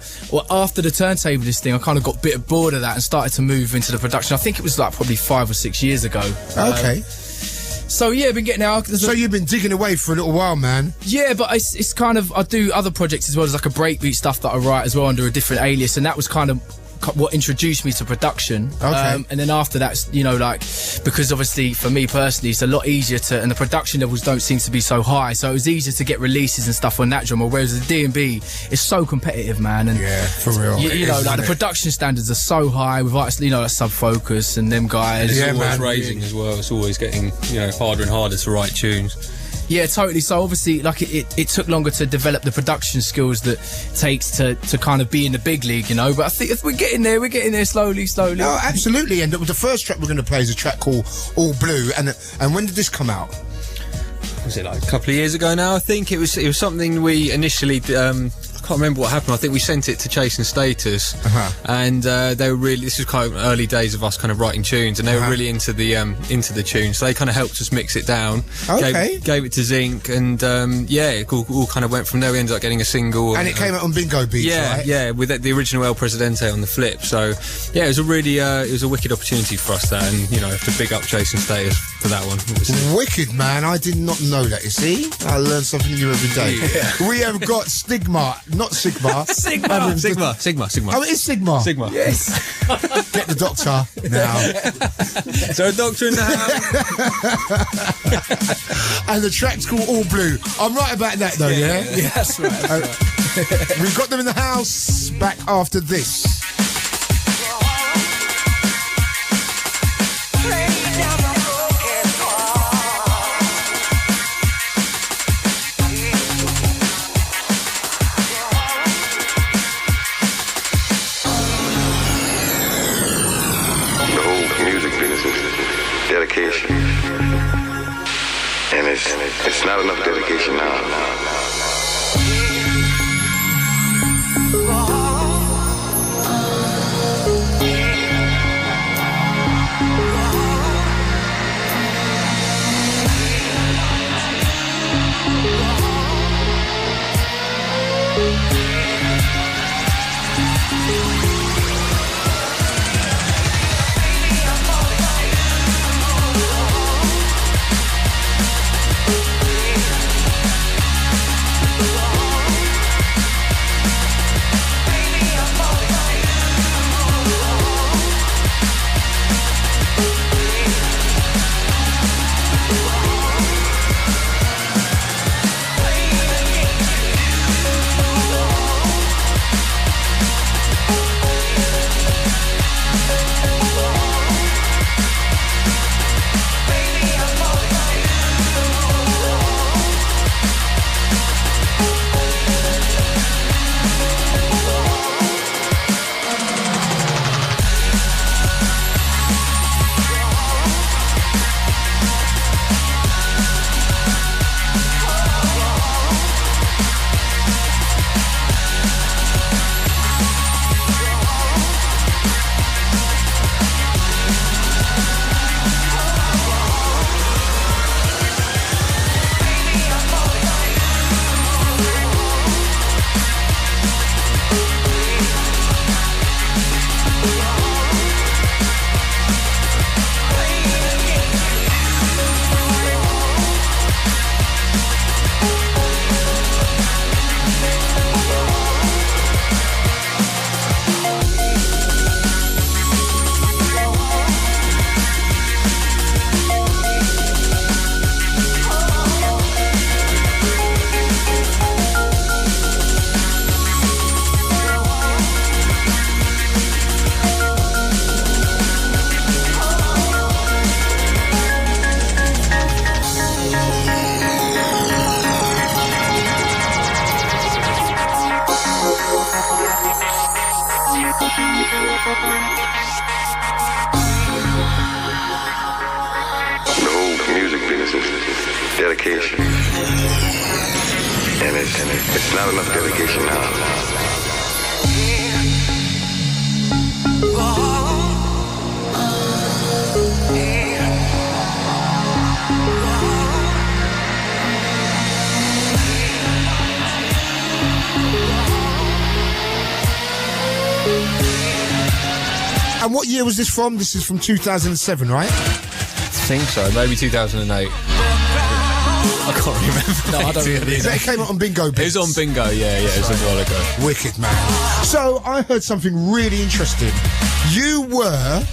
after the turntablist thing, I kind of got a bit bored of that and started to move into the production. I think it was like probably 5 or 6 years ago. Okay. So yeah, I've been getting out. So you've been digging away for a little while, man. Yeah, but it's kind of, I do other projects as well. There's like a breakbeat stuff that I write as well under a different alias, and that was kind of what introduced me to production. Okay. And then after that, because obviously for me personally, it's a lot easier and the production levels don't seem to be so high, so it was easier to get releases and stuff on that drummer, whereas the D&B is so competitive, man. And yeah, for real. The production standards are so high with like Sub Focus and them guys. It's always raising as well. It's always getting harder and harder to write tunes. Yeah, totally. So obviously, like it took longer to develop the production skills that takes to kind of be in the big league, But I think if we're getting there slowly. No, absolutely. And the first track we're going to play is a track called All Blue. And when did this come out? Was it like a couple of years ago now? I think it was something we initially can't remember what happened. I think we sent it to Chase and Status, and they were really. This was kind of early days of us kind of writing tunes, and they were really into the tune. So they kind of helped us mix it down. Okay. Gave it to Zinc, and it all kind of went from there. We ended up getting a single, and it came out on Bingo Beats, right? Yeah, with the original El Presidente on the flip. So yeah, it was a really it was a wicked opportunity for us, that, and have to big up Chase and Status for that one. Obviously. Wicked, man. I did not know that. You see, I learn something new every day. Yeah. We have got Stigma, not Sigma. Sigma. Oh, it is Sigma. Sigma. Yes. Get the doctor now. So a doctor in the house. And the track's called All Blue. I'm right about that, though. Yeah, that's right. We've got them in the house. Back after this. Dedication, and it's not enough dedication now. Dedication, and it's not enough dedication now. And what year was this from? This is from 2007, right? I think so, maybe 2008. I can't remember. No, I don't remember. It came out on Bingo Beats. It was on Bingo, yeah, it was a while ago. Wicked, man. So, I heard something really interesting. You were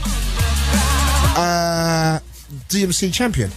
DMC champion.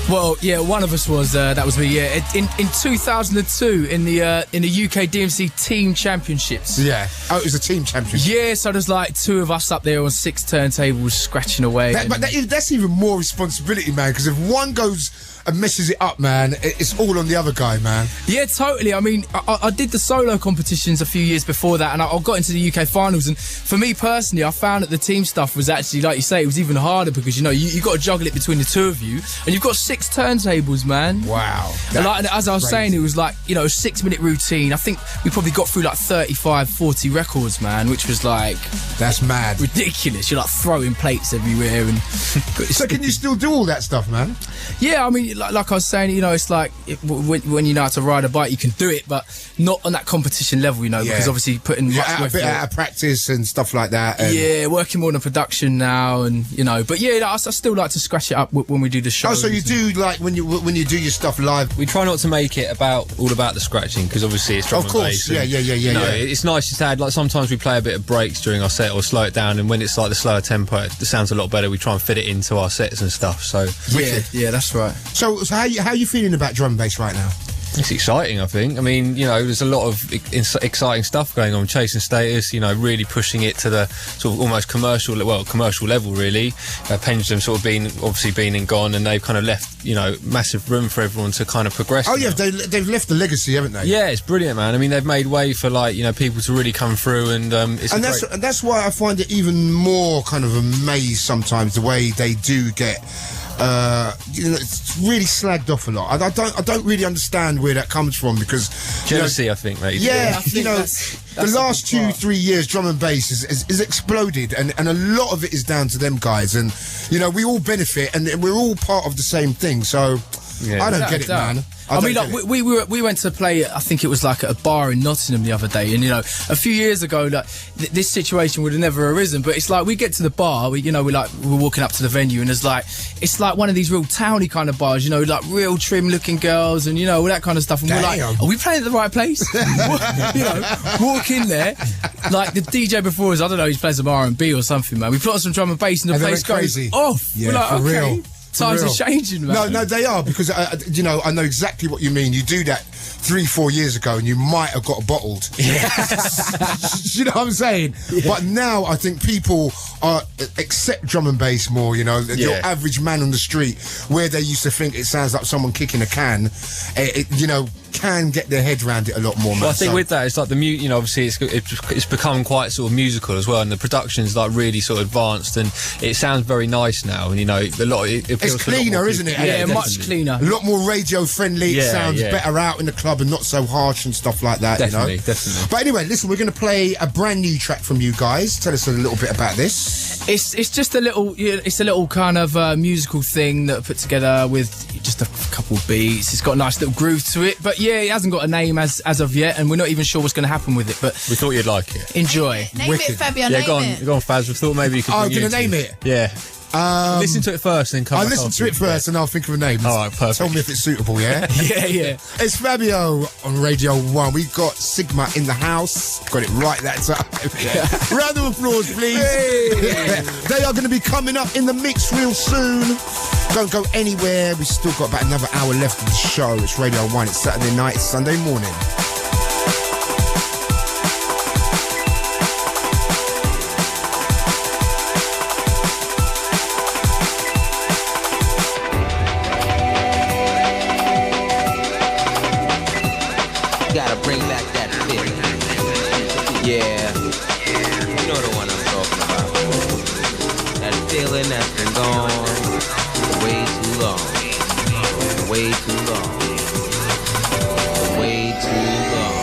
Well, yeah, one of us was. That was me. Yeah, in 2002 in the UK DMC Team Championships. Yeah. Oh, it was a team championship. Yeah, so there's like two of us up there on 6 turntables scratching away. That's even more responsibility, man. Because if one goes and messes it up, man, it's all on the other guy, man. Yeah, totally. I mean, I did the solo competitions a few years before that, and I got into the UK finals. And for me personally, I found that the team stuff was actually, like you say, it was even harder because you got to juggle it between the two of you, and you've got 6 turntables, man. Wow. And as I was saying, it was like, a 6-minute routine. I think we probably got through like 35, 40 records, man, which was like, that's mad, ridiculous. You're like throwing plates everywhere. And so can you still do all that stuff, man? Yeah, I mean, like I was saying, it's like when you know how to ride a bike, you can do it, but not on that competition level, because obviously putting much a bit out of practice and stuff like that. And working more on the production now, and but I still like to scratch it up when we do the show. Oh, so you do like when you do your stuff live? We try not to make it all about the scratching because obviously it's drum and bass. Yeah. It's nice just to add, like sometimes we play a bit of breaks during our set or slow it down, and when it's like the slower tempo, it sounds a lot better. We try and fit it into our sets and stuff. So yeah, that's right. So how you feeling about drum and bass right now? It's exciting, I think. I mean, there's a lot of exciting stuff going on. Chasing Status, really pushing it to the sort of almost commercial level, really. Pendulum sort of been and gone, and they've kind of left, massive room for everyone to kind of progress. Oh, yeah, they've left the legacy, haven't they? Yeah, it's brilliant, man. I mean, they've made way for, people to really come through, and that's why I find it even more kind of amazed sometimes the way they do get... it's really slagged off a lot. I don't really understand where that comes from because jealousy, I think, mate. Yeah, the last 2-3 years, drum and bass is exploded, and a lot of it is down to them guys, and we all benefit, and we're all part of the same thing. So I don't get it, man. I mean, we went to play, I think it was like at a bar in Nottingham the other day, and a few years ago, this situation would have never arisen. But it's like we get to the bar, we're walking up to the venue, and it's like one of these real towny kind of bars, like real trim looking girls, and all that kind of stuff. And we're like, are we playing at the right place? Walk in there, like the DJ before us, I don't know, he's playing some R&B or something, man. We put on some drum and bass, and the place goes off. Yeah, we're like, for okay. real. Times are changing, man. No, they are, because I know exactly what you mean. You do that 3-4 years ago, and you might have got bottled. Yeah. You know what I'm saying? Yeah. But now I think people accept drum and bass more. Your average man on the street, where they used to think it sounds like someone kicking a can, can get their head around it a lot more, man. Well, I think with that, it's like the obviously it's become quite sort of musical as well, and the production's like really sort of advanced, and it sounds very nice now. And it's cleaner, isn't it? Yeah, much cleaner. A lot more radio friendly. It sounds better out in the club and not so harsh and stuff like that. Definitely. But anyway, listen, we're going to play a brand new track from you guys. Tell us a little bit about this. It's just a little kind of musical thing that I put together with just a couple beats. It's got a nice little groove to it, but yeah, it hasn't got a name as of yet, and we're not even sure what's going to happen with it. But we thought you'd like it. Enjoy. Name it, Fabio. Yeah, go on, Faz. We thought maybe you could. Oh, going to name it? Yeah. Listen to it first, then come back. I'll listen to it first, and I'll think of a name. All right, perfect. Tell me if it's suitable, yeah? Yeah. It's Fabio on Radio 1. We've got Sigma in the house. Got it right that time. Round of applause, please. Hey. They are going to be coming up in the mix real soon. Don't go anywhere. We've still got about another hour left of the show. It's Radio 1. It's Saturday night. It's Sunday morning. Gotta bring back that feeling. Yeah, you know the one I'm talking about. That feeling that's been gone for way too long. Way too long. Way too long.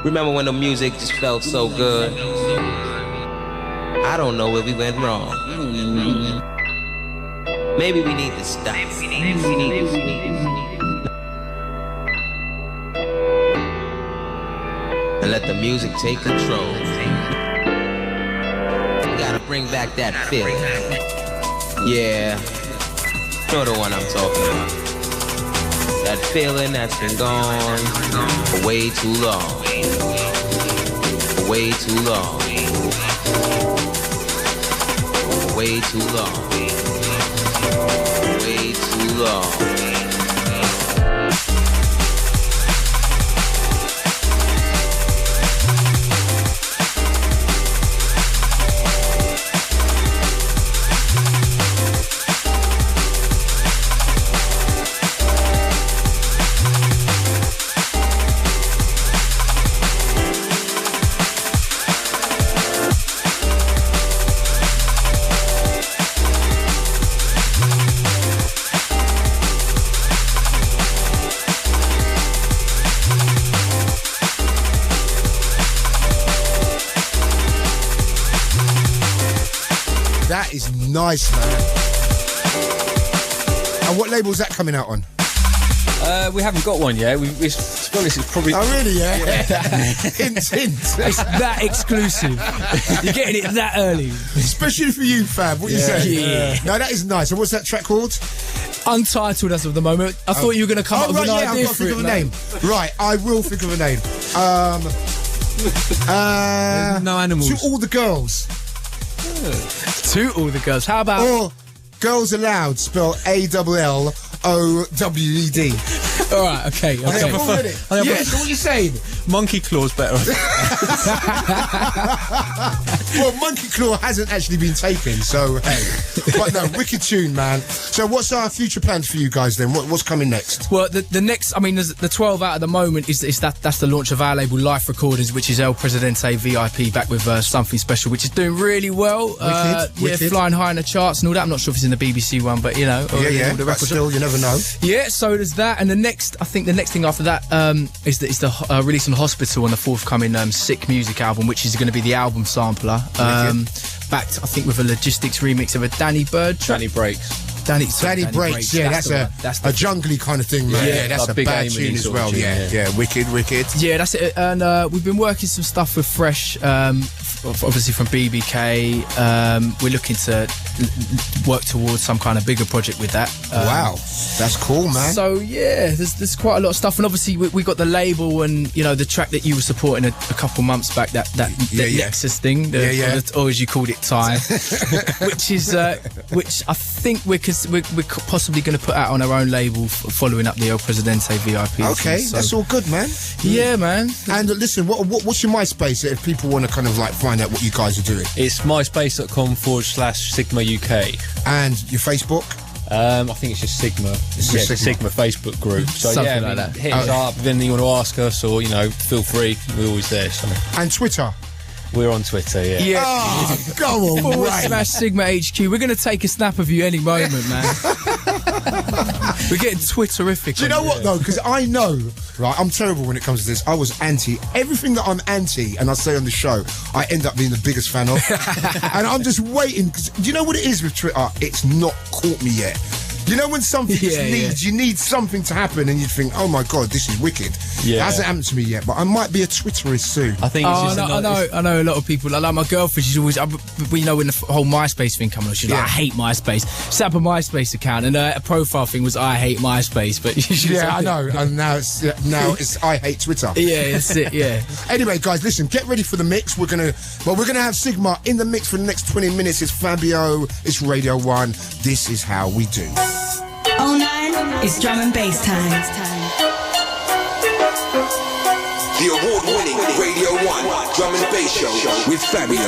Remember when the music just felt so good? I don't know where we went wrong. Maybe we need to stop. And let the music take control. We gotta bring back that feeling. Yeah, you know the one I'm talking about. That feeling that's been gone for way too long. Way too long. Way too long. Way too long. That is nice, man. And what label's that coming out on? We haven't got one yet. To be honest, it's probably... Oh, really, yeah? Hint. It's that exclusive. You're getting it that early. Especially for you, Fab. What you say? Yeah. No, that is nice. And what's that track called? Untitled as of the moment. I thought you were going to come up with an idea I've got to for think it, of a name. Right, I will think of a name. No animals. To All the Girls. To All the Girls. How about... Or Girls Aloud, spelled ALLOWED. All right, okay. So what are you saying? Monkey Claw's better. Well, Monkey Claw hasn't actually been taken, so hey. But no, wicked tune, man. So what's our future plans for you guys then? What's coming next? Well, the next, I mean, there's the 12 out at the moment that's the launch of our label Life Recordings, which is El Presidente VIP, back with something special, which is doing really well. Wicked. Flying high in the charts and all that. I'm not sure if it's in the BBC one, but you know, Yeah, the but record. still, you never know. Yeah, so there's that, and I think the next thing after that is the release on Hospital on the forthcoming Sick Music album, which is going to be the album sampler, backed I think with a Logistics remix of a Danny Bird track. Danny Breaks. Danny Breaks, yeah, that's a jungly kind of thing, man. Yeah, that's like a Big bad Aim tune as sort well. of tune, Yeah, wicked. Yeah, that's it. And we've been working some stuff with Fresh, obviously from BBK. We're looking to work towards some kind of bigger project with that. Wow, that's cool, man. So yeah, there's quite a lot of stuff, and obviously we got the label and you know the track that you were supporting a couple months back, that Nexus thing, or as you called it, Time, which I think we're possibly going to put out on our own label following up the El Presidente VIP. Okay, so, that's all good, man. Yeah, man. And listen, what's your MySpace if people want to kind of like find out what you guys are doing? It's myspace.com/Sigma UK. And your Facebook? I think it's just Sigma. It's just Sigma Facebook group. So something yeah, like that. Hit us up if anything you want to ask us, or you know, feel free. We're always there. So. And Twitter? We're on Twitter, yeah. Yeah. Oh, go on, /Sigma HQ. We're going to take a snap of you any moment, man. We're getting Twitterific. Do you know what, though? Because I know, right, I'm terrible when it comes to this. I was anti. Everything that I'm anti, and I say on the show, I end up being the biggest fan of. And I'm just waiting. Cause do you know what it is with Twitter? It's not caught me yet. You know when something you need something to happen and you think, oh my God, this is wicked. Yeah. It hasn't happened to me yet, but I might be a Twitterist soon. I think I know a lot of people. Like my girlfriend, she's always, you know, when the whole MySpace thing came on, she's like, I hate MySpace. Set up a MySpace account, and her profile thing was, I hate MySpace. But I know. And now it's I hate Twitter. Yeah, that's it. Yeah. Anyway, guys, listen, get ready for the mix. We're gonna have Sigma in the mix for the next 20 minutes. It's Fabio. It's Radio 1. This is how we do. 09 is drum and bass time. The award-winning Radio 1 Drum and Bass Show with Fabio.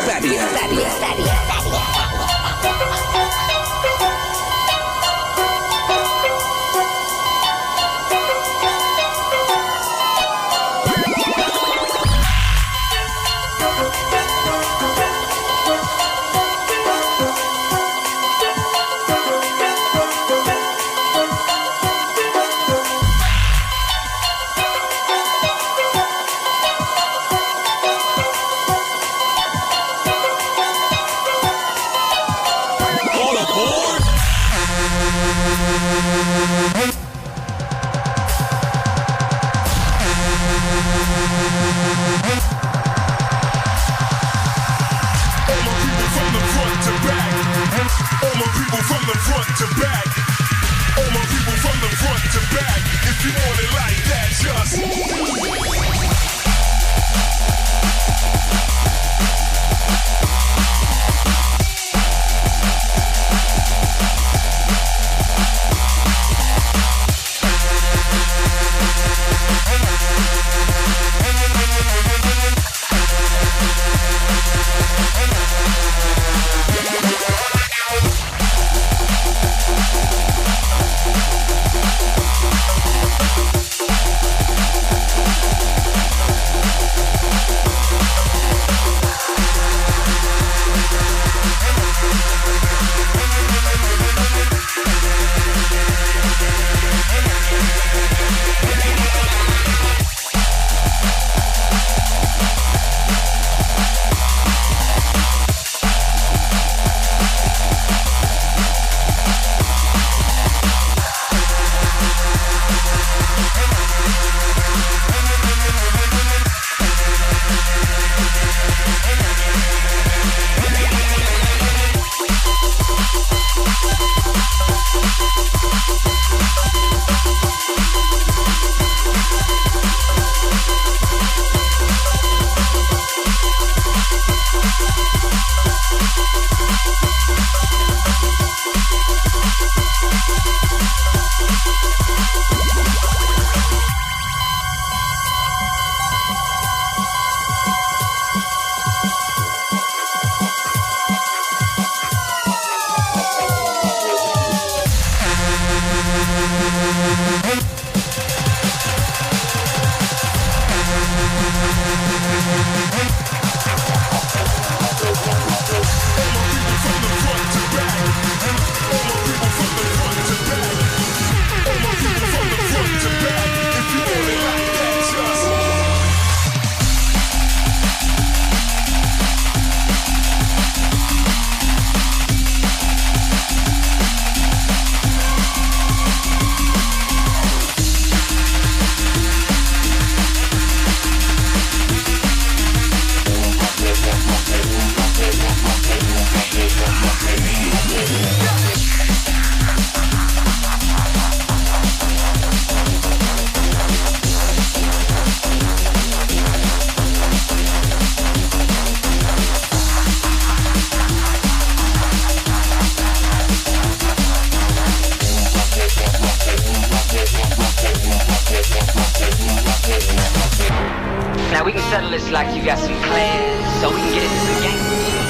Now we can settle this like you got some class, so we can get into some gangster shit.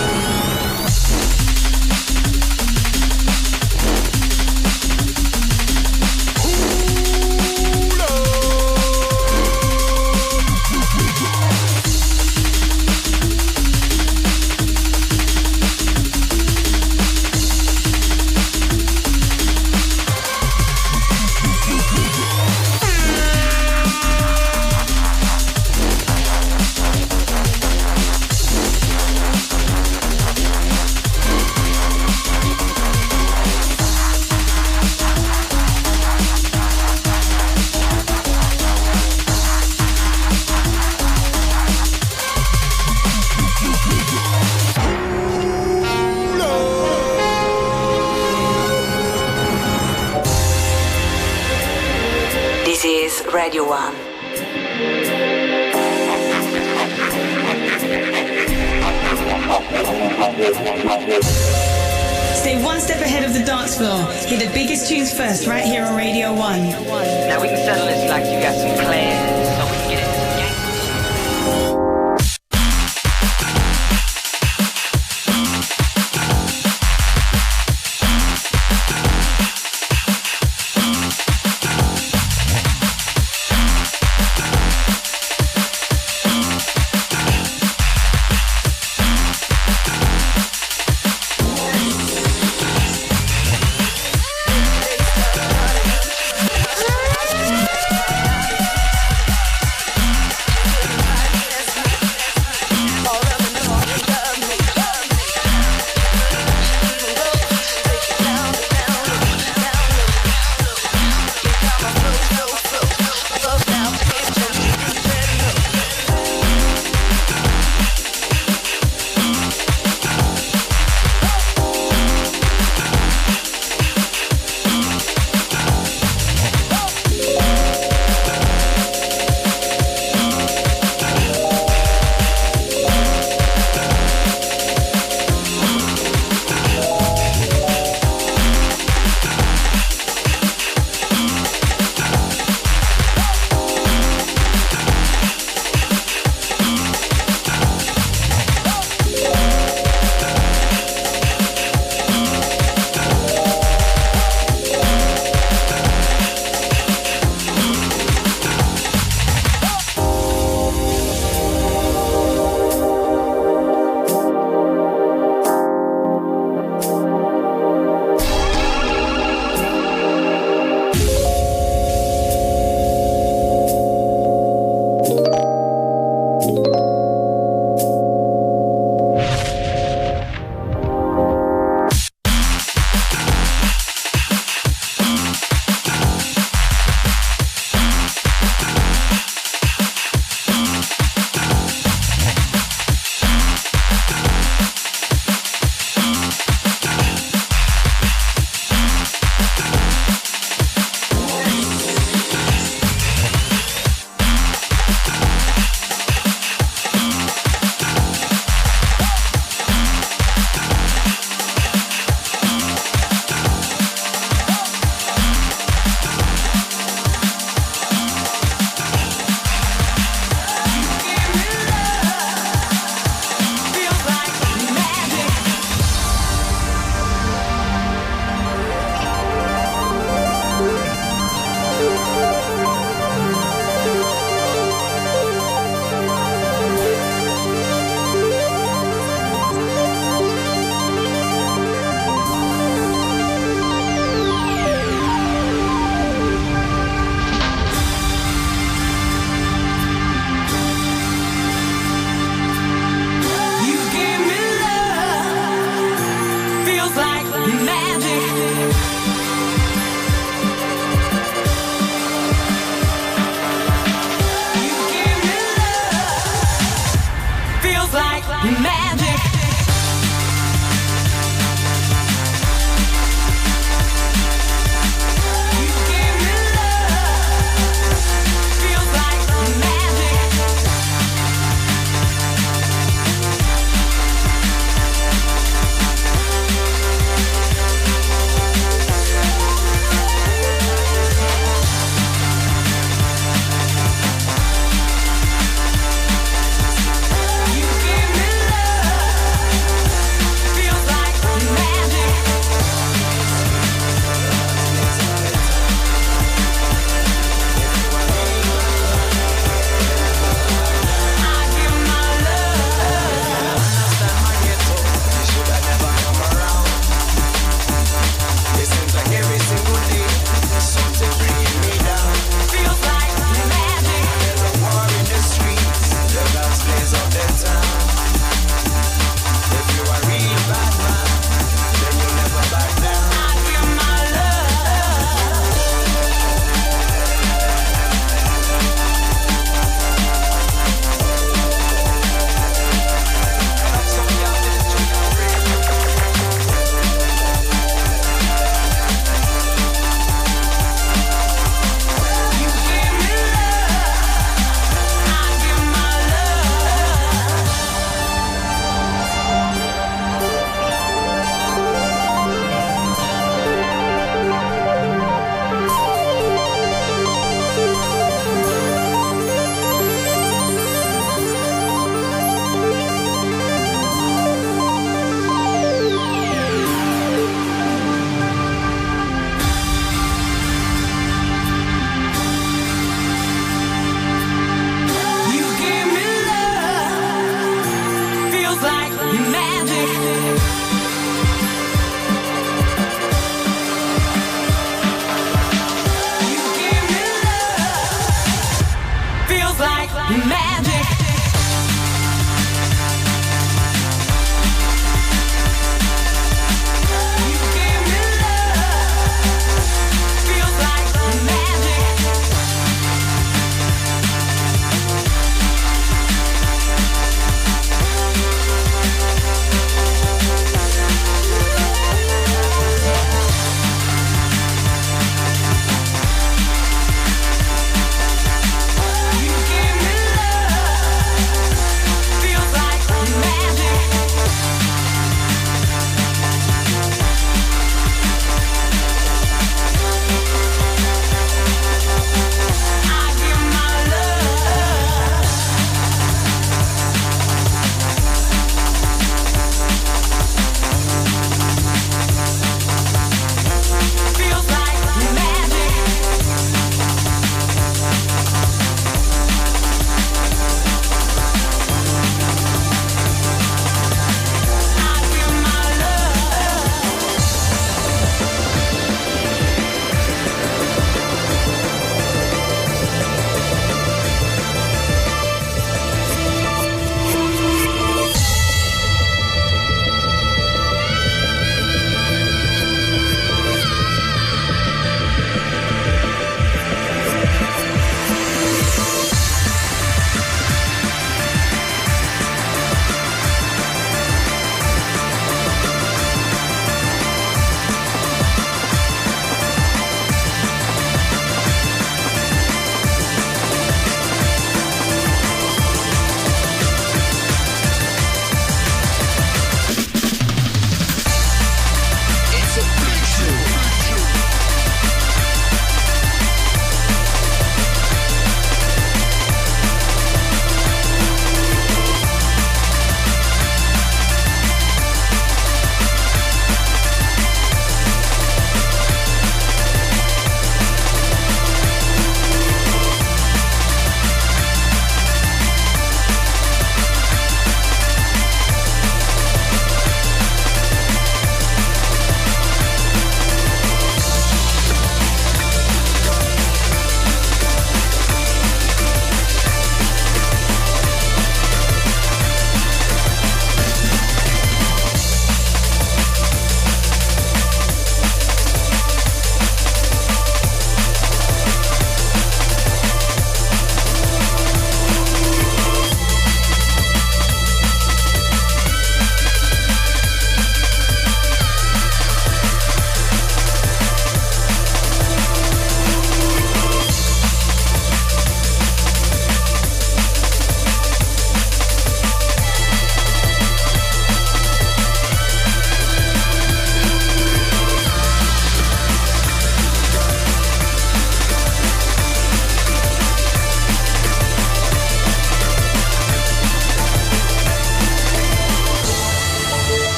Radio 1. Stay one step ahead of the dance floor. Hear the biggest tunes first, right here on Radio 1. Now we can settle this like you got some class, so we can get into some gangster shit.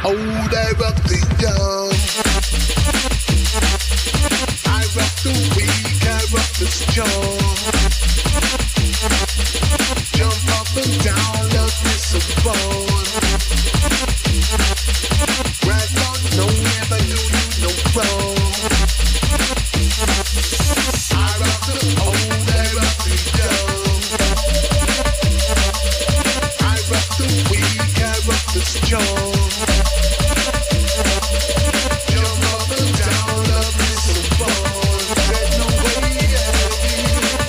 old, I rock the young. I rock the weak, I rock the strong. Jump up and down, love me so fun. Right on, no, never do you no wrong. I rock the old, I rock the young. I rock the weak, I rock the strong. Jump up and down, love me so fun. There's no way, yeah.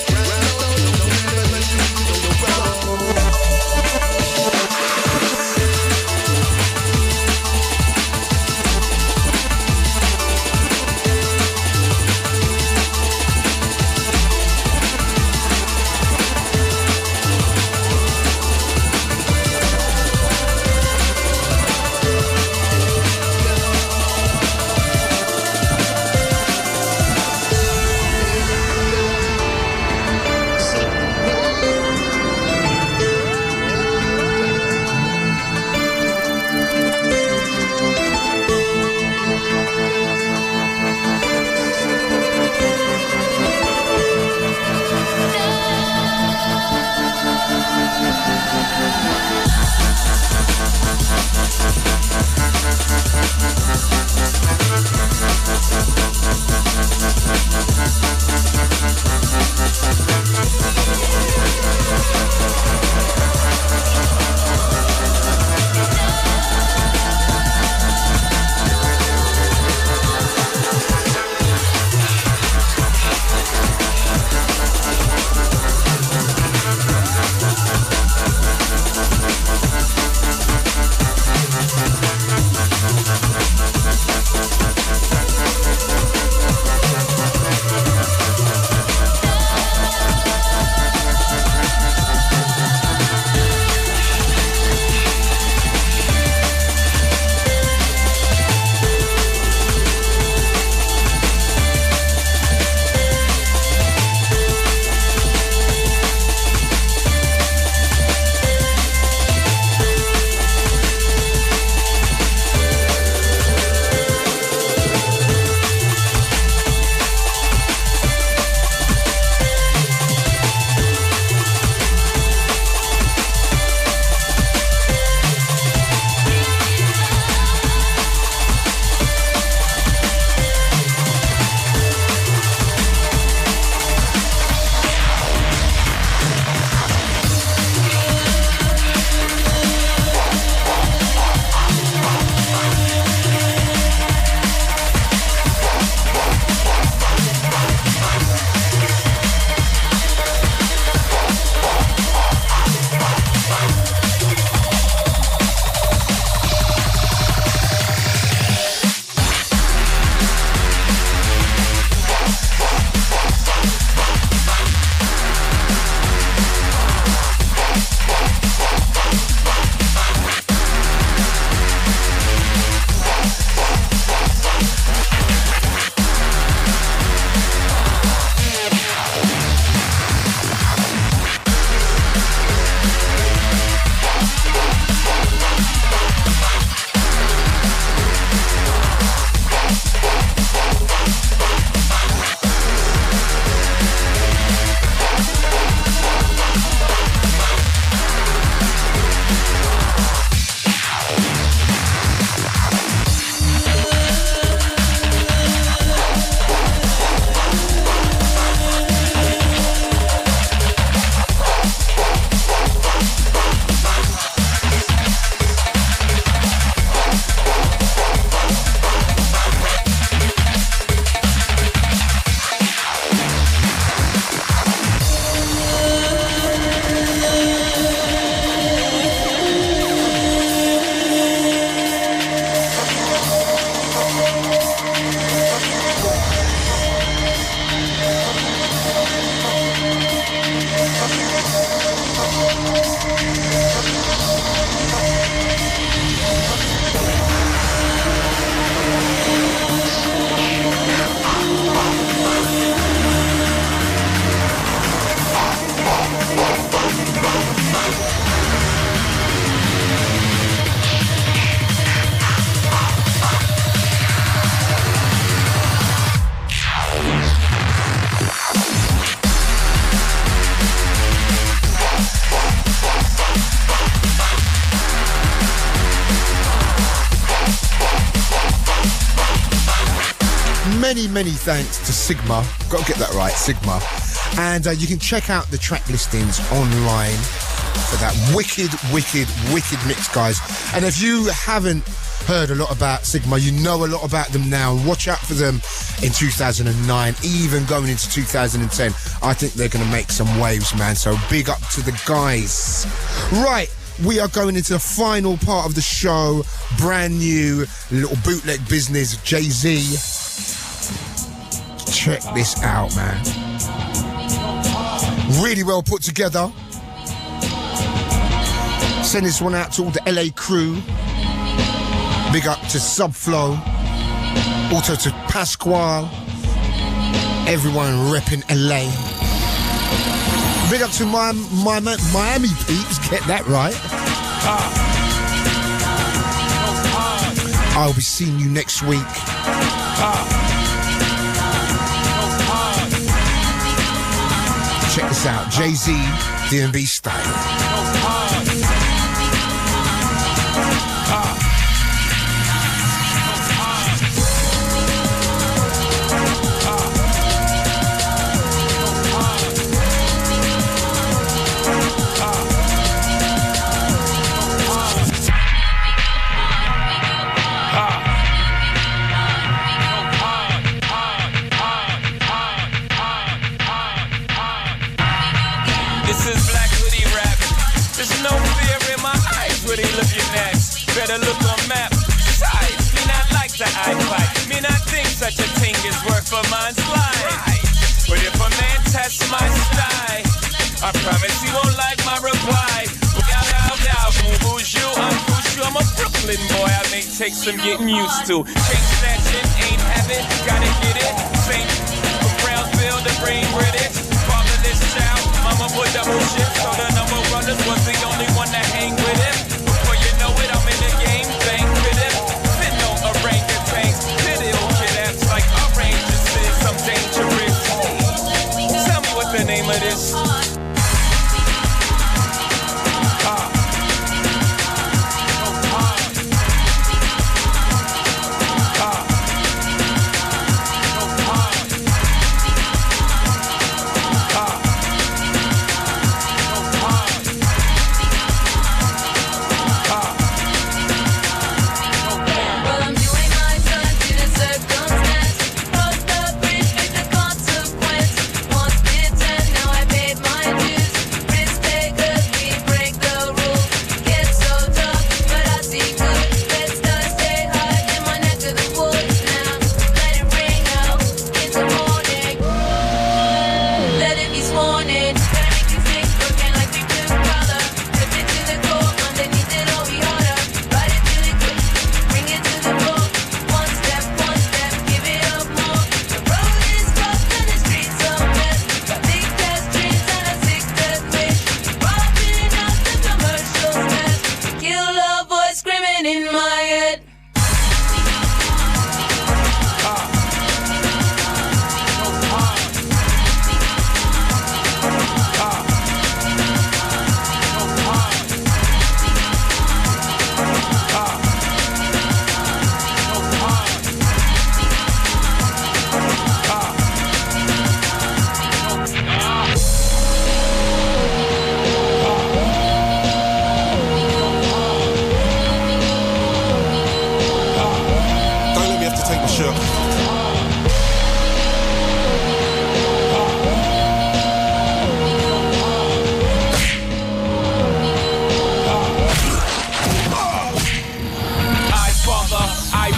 many thanks to Sigma. Got to get that right, Sigma. And you can check out the track listings online for that wicked mix, guys. And if you haven't heard a lot about Sigma, you know a lot about them now. Watch out for them in 2009, even going into 2010. I think they're going to make some waves, man. So big up to the guys. Right, we are going into the final part of the show. Brand new little bootleg business, Jay-Z. Check this out, man. Really well put together. Send this one out to all the LA crew. Big up to Subflow. Also to Pasquale. Everyone repping LA. Big up to my Miami peeps. Get that right. I'll be seeing you next week. Check this out. Jay-Z, D&B style. Better look on map. Besides, me not like the iPod. Me not think such a thing is worth a man's life. But if a man tests my style, I promise he won't like my reply. Who's you? I'm a Brooklyn boy. I may take some getting used to. Change that shit, ain't having, gotta get it. Same from Brownsville to Brain British. Fatherless child, mama would double shift. So the number runners was the only one that hang with him. Know it, I'm in the game, bang with it. Fit no orangutans, video kidnaps like oranges is some dangerous. Tell me what the name of this.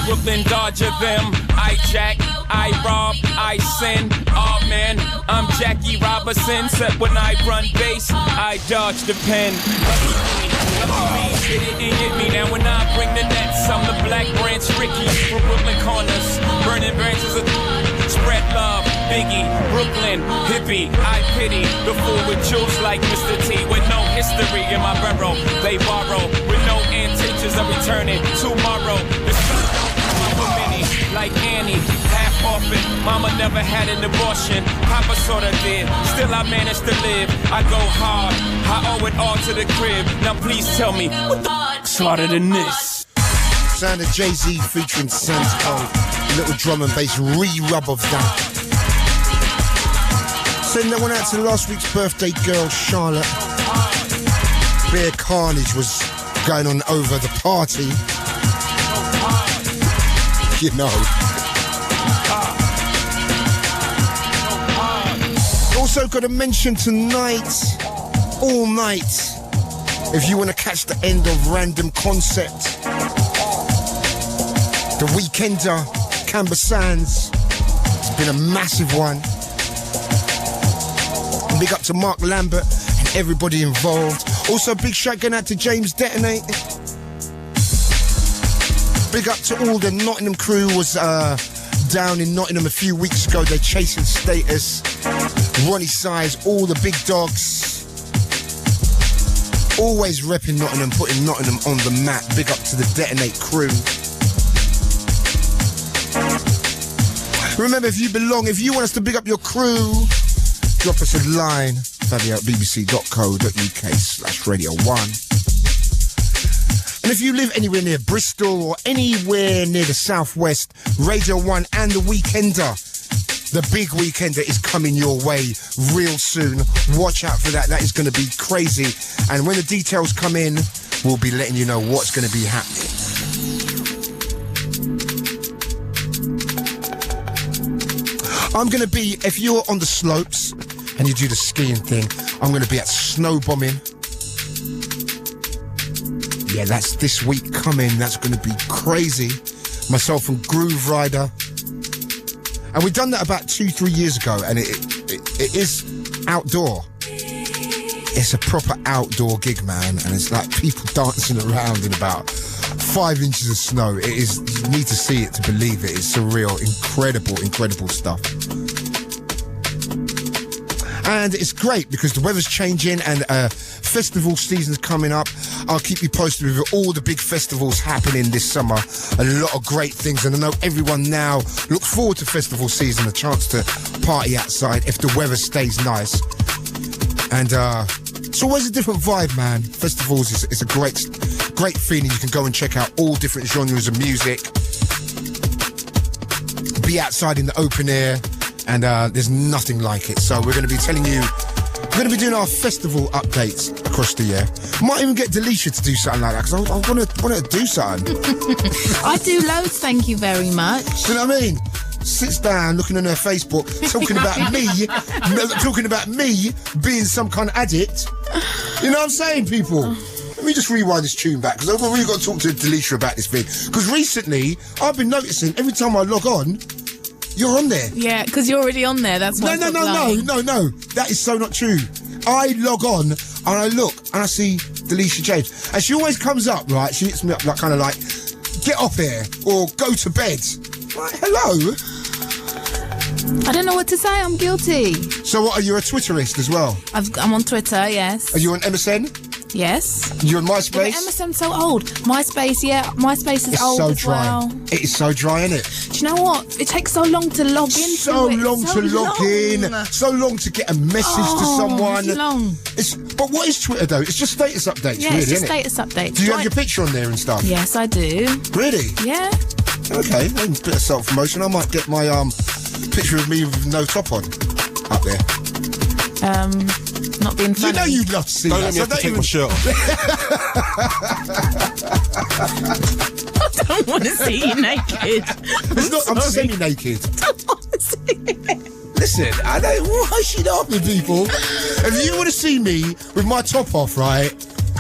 Brooklyn Dodger them. I jack, I rob, I sin. Oh man, I'm Jackie Robinson. Except when I run bass, I dodge the pen. Hit it and hit me. Now when I bring the nets, I'm the Black Branch Ricky from Brooklyn corners. Burning branches of spread love. Biggie, Brooklyn, hippie, I pity the fool with jewels like Mr. T. With no history in my barrel, they borrow. With no intentions of returning tomorrow. The sun don't come for many, like Annie, half orphan. Mama never had an abortion, Papa sorta did. Still I managed to live, I go hard. I owe it all to the crib. Now please tell me, what the f***'s harder than this? Sound of Jay-Z featuring Santico. A little drum and bass re-rub of that. Send that one out to last week's birthday girl, Charlotte. Beer carnage was going on over the party. You know. Also got to mention tonight, all night, if you want to catch the end of Random Concept, the Weekender, Canberra Sands, it's been a massive one. And big up to Mark Lambert and everybody involved. Also big shout going out to James Detonate. Big up to all the Nottingham crew was down in Nottingham a few weeks ago. They're chasing status. Ronnie Size, all the big dogs. Always repping Nottingham, putting Nottingham on the map. Big up to the Detonate crew. Remember, if you belong, if you want us to big up your crew, drop us a line, fabio@bbc.co.uk/Radio1. And if you live anywhere near Bristol or anywhere near the southwest, Radio 1 and the Weekender, the big Weekender is coming your way real soon. Watch out for that. That is going to be crazy. And when the details come in, we'll be letting you know what's going to be happening. I'm going to be, if you're on the slopes and you do the skiing thing, I'm going to be at snow bombing. Yeah, that's this week coming. That's going to be crazy. Myself and Grooverider. And we've done that about 2-3 years ago, and it is outdoor. It's a proper outdoor gig, man, and it's like people dancing around in about 5 inches of snow. It is, you need to see it to believe it. It's surreal, incredible stuff. And it's great because the weather's changing and festival season's coming up. I'll keep you posted with all the big festivals happening this summer. A lot of great things, and I know everyone now looks forward to festival season, a chance to party outside if the weather stays nice. And it's always a different vibe, man. Festivals is a great feeling. You can go and check out all different genres of music. Be outside in the open air. And there's nothing like it. So we're going to be telling you, we're going to be doing our festival updates across the year. Might even get Delisha to do something like that, because I want to do something. I do loads, thank you very much. You know what I mean? Sits down looking on her Facebook, talking about me being some kind of addict. You know what I'm saying, people? Let me just rewind this tune back, because I've really got to talk to Delisha about this thing. Because recently, I've been noticing every time I log on, you're on there. Yeah, because you're already on there. That's why. No. That is so not true. I log on and I look and I see Delisha James, and she always comes up, right? She hits me up like kind of like, get off here or go to bed. Like, hello. I don't know what to say. I'm guilty. So what? Are you a Twitterist as well? I'm on Twitter. Yes. Are you on MSN? Yes. You're on MySpace? Yeah, MSN's so old. MySpace, yeah. MySpace is old as well. It is so dry, isn't it? Do you know what? It takes so long to log in. So long to log in. So long to get a message to someone. It's long. But what is Twitter, though? It's just status updates, yeah, really, it's just isn't it? status updates. Do you have your picture on there and stuff? Yes, I do. Really? Yeah. Okay, well, a bit of self-promotion. I might get my picture of me with no top on up there. Not being funny. You know you'd love to see that. Don't let me have to take my shirt off. I don't want to see you naked. I'm semi-naked. Listen, I don't. Why should I be, people? If you want to see me with my top off, right?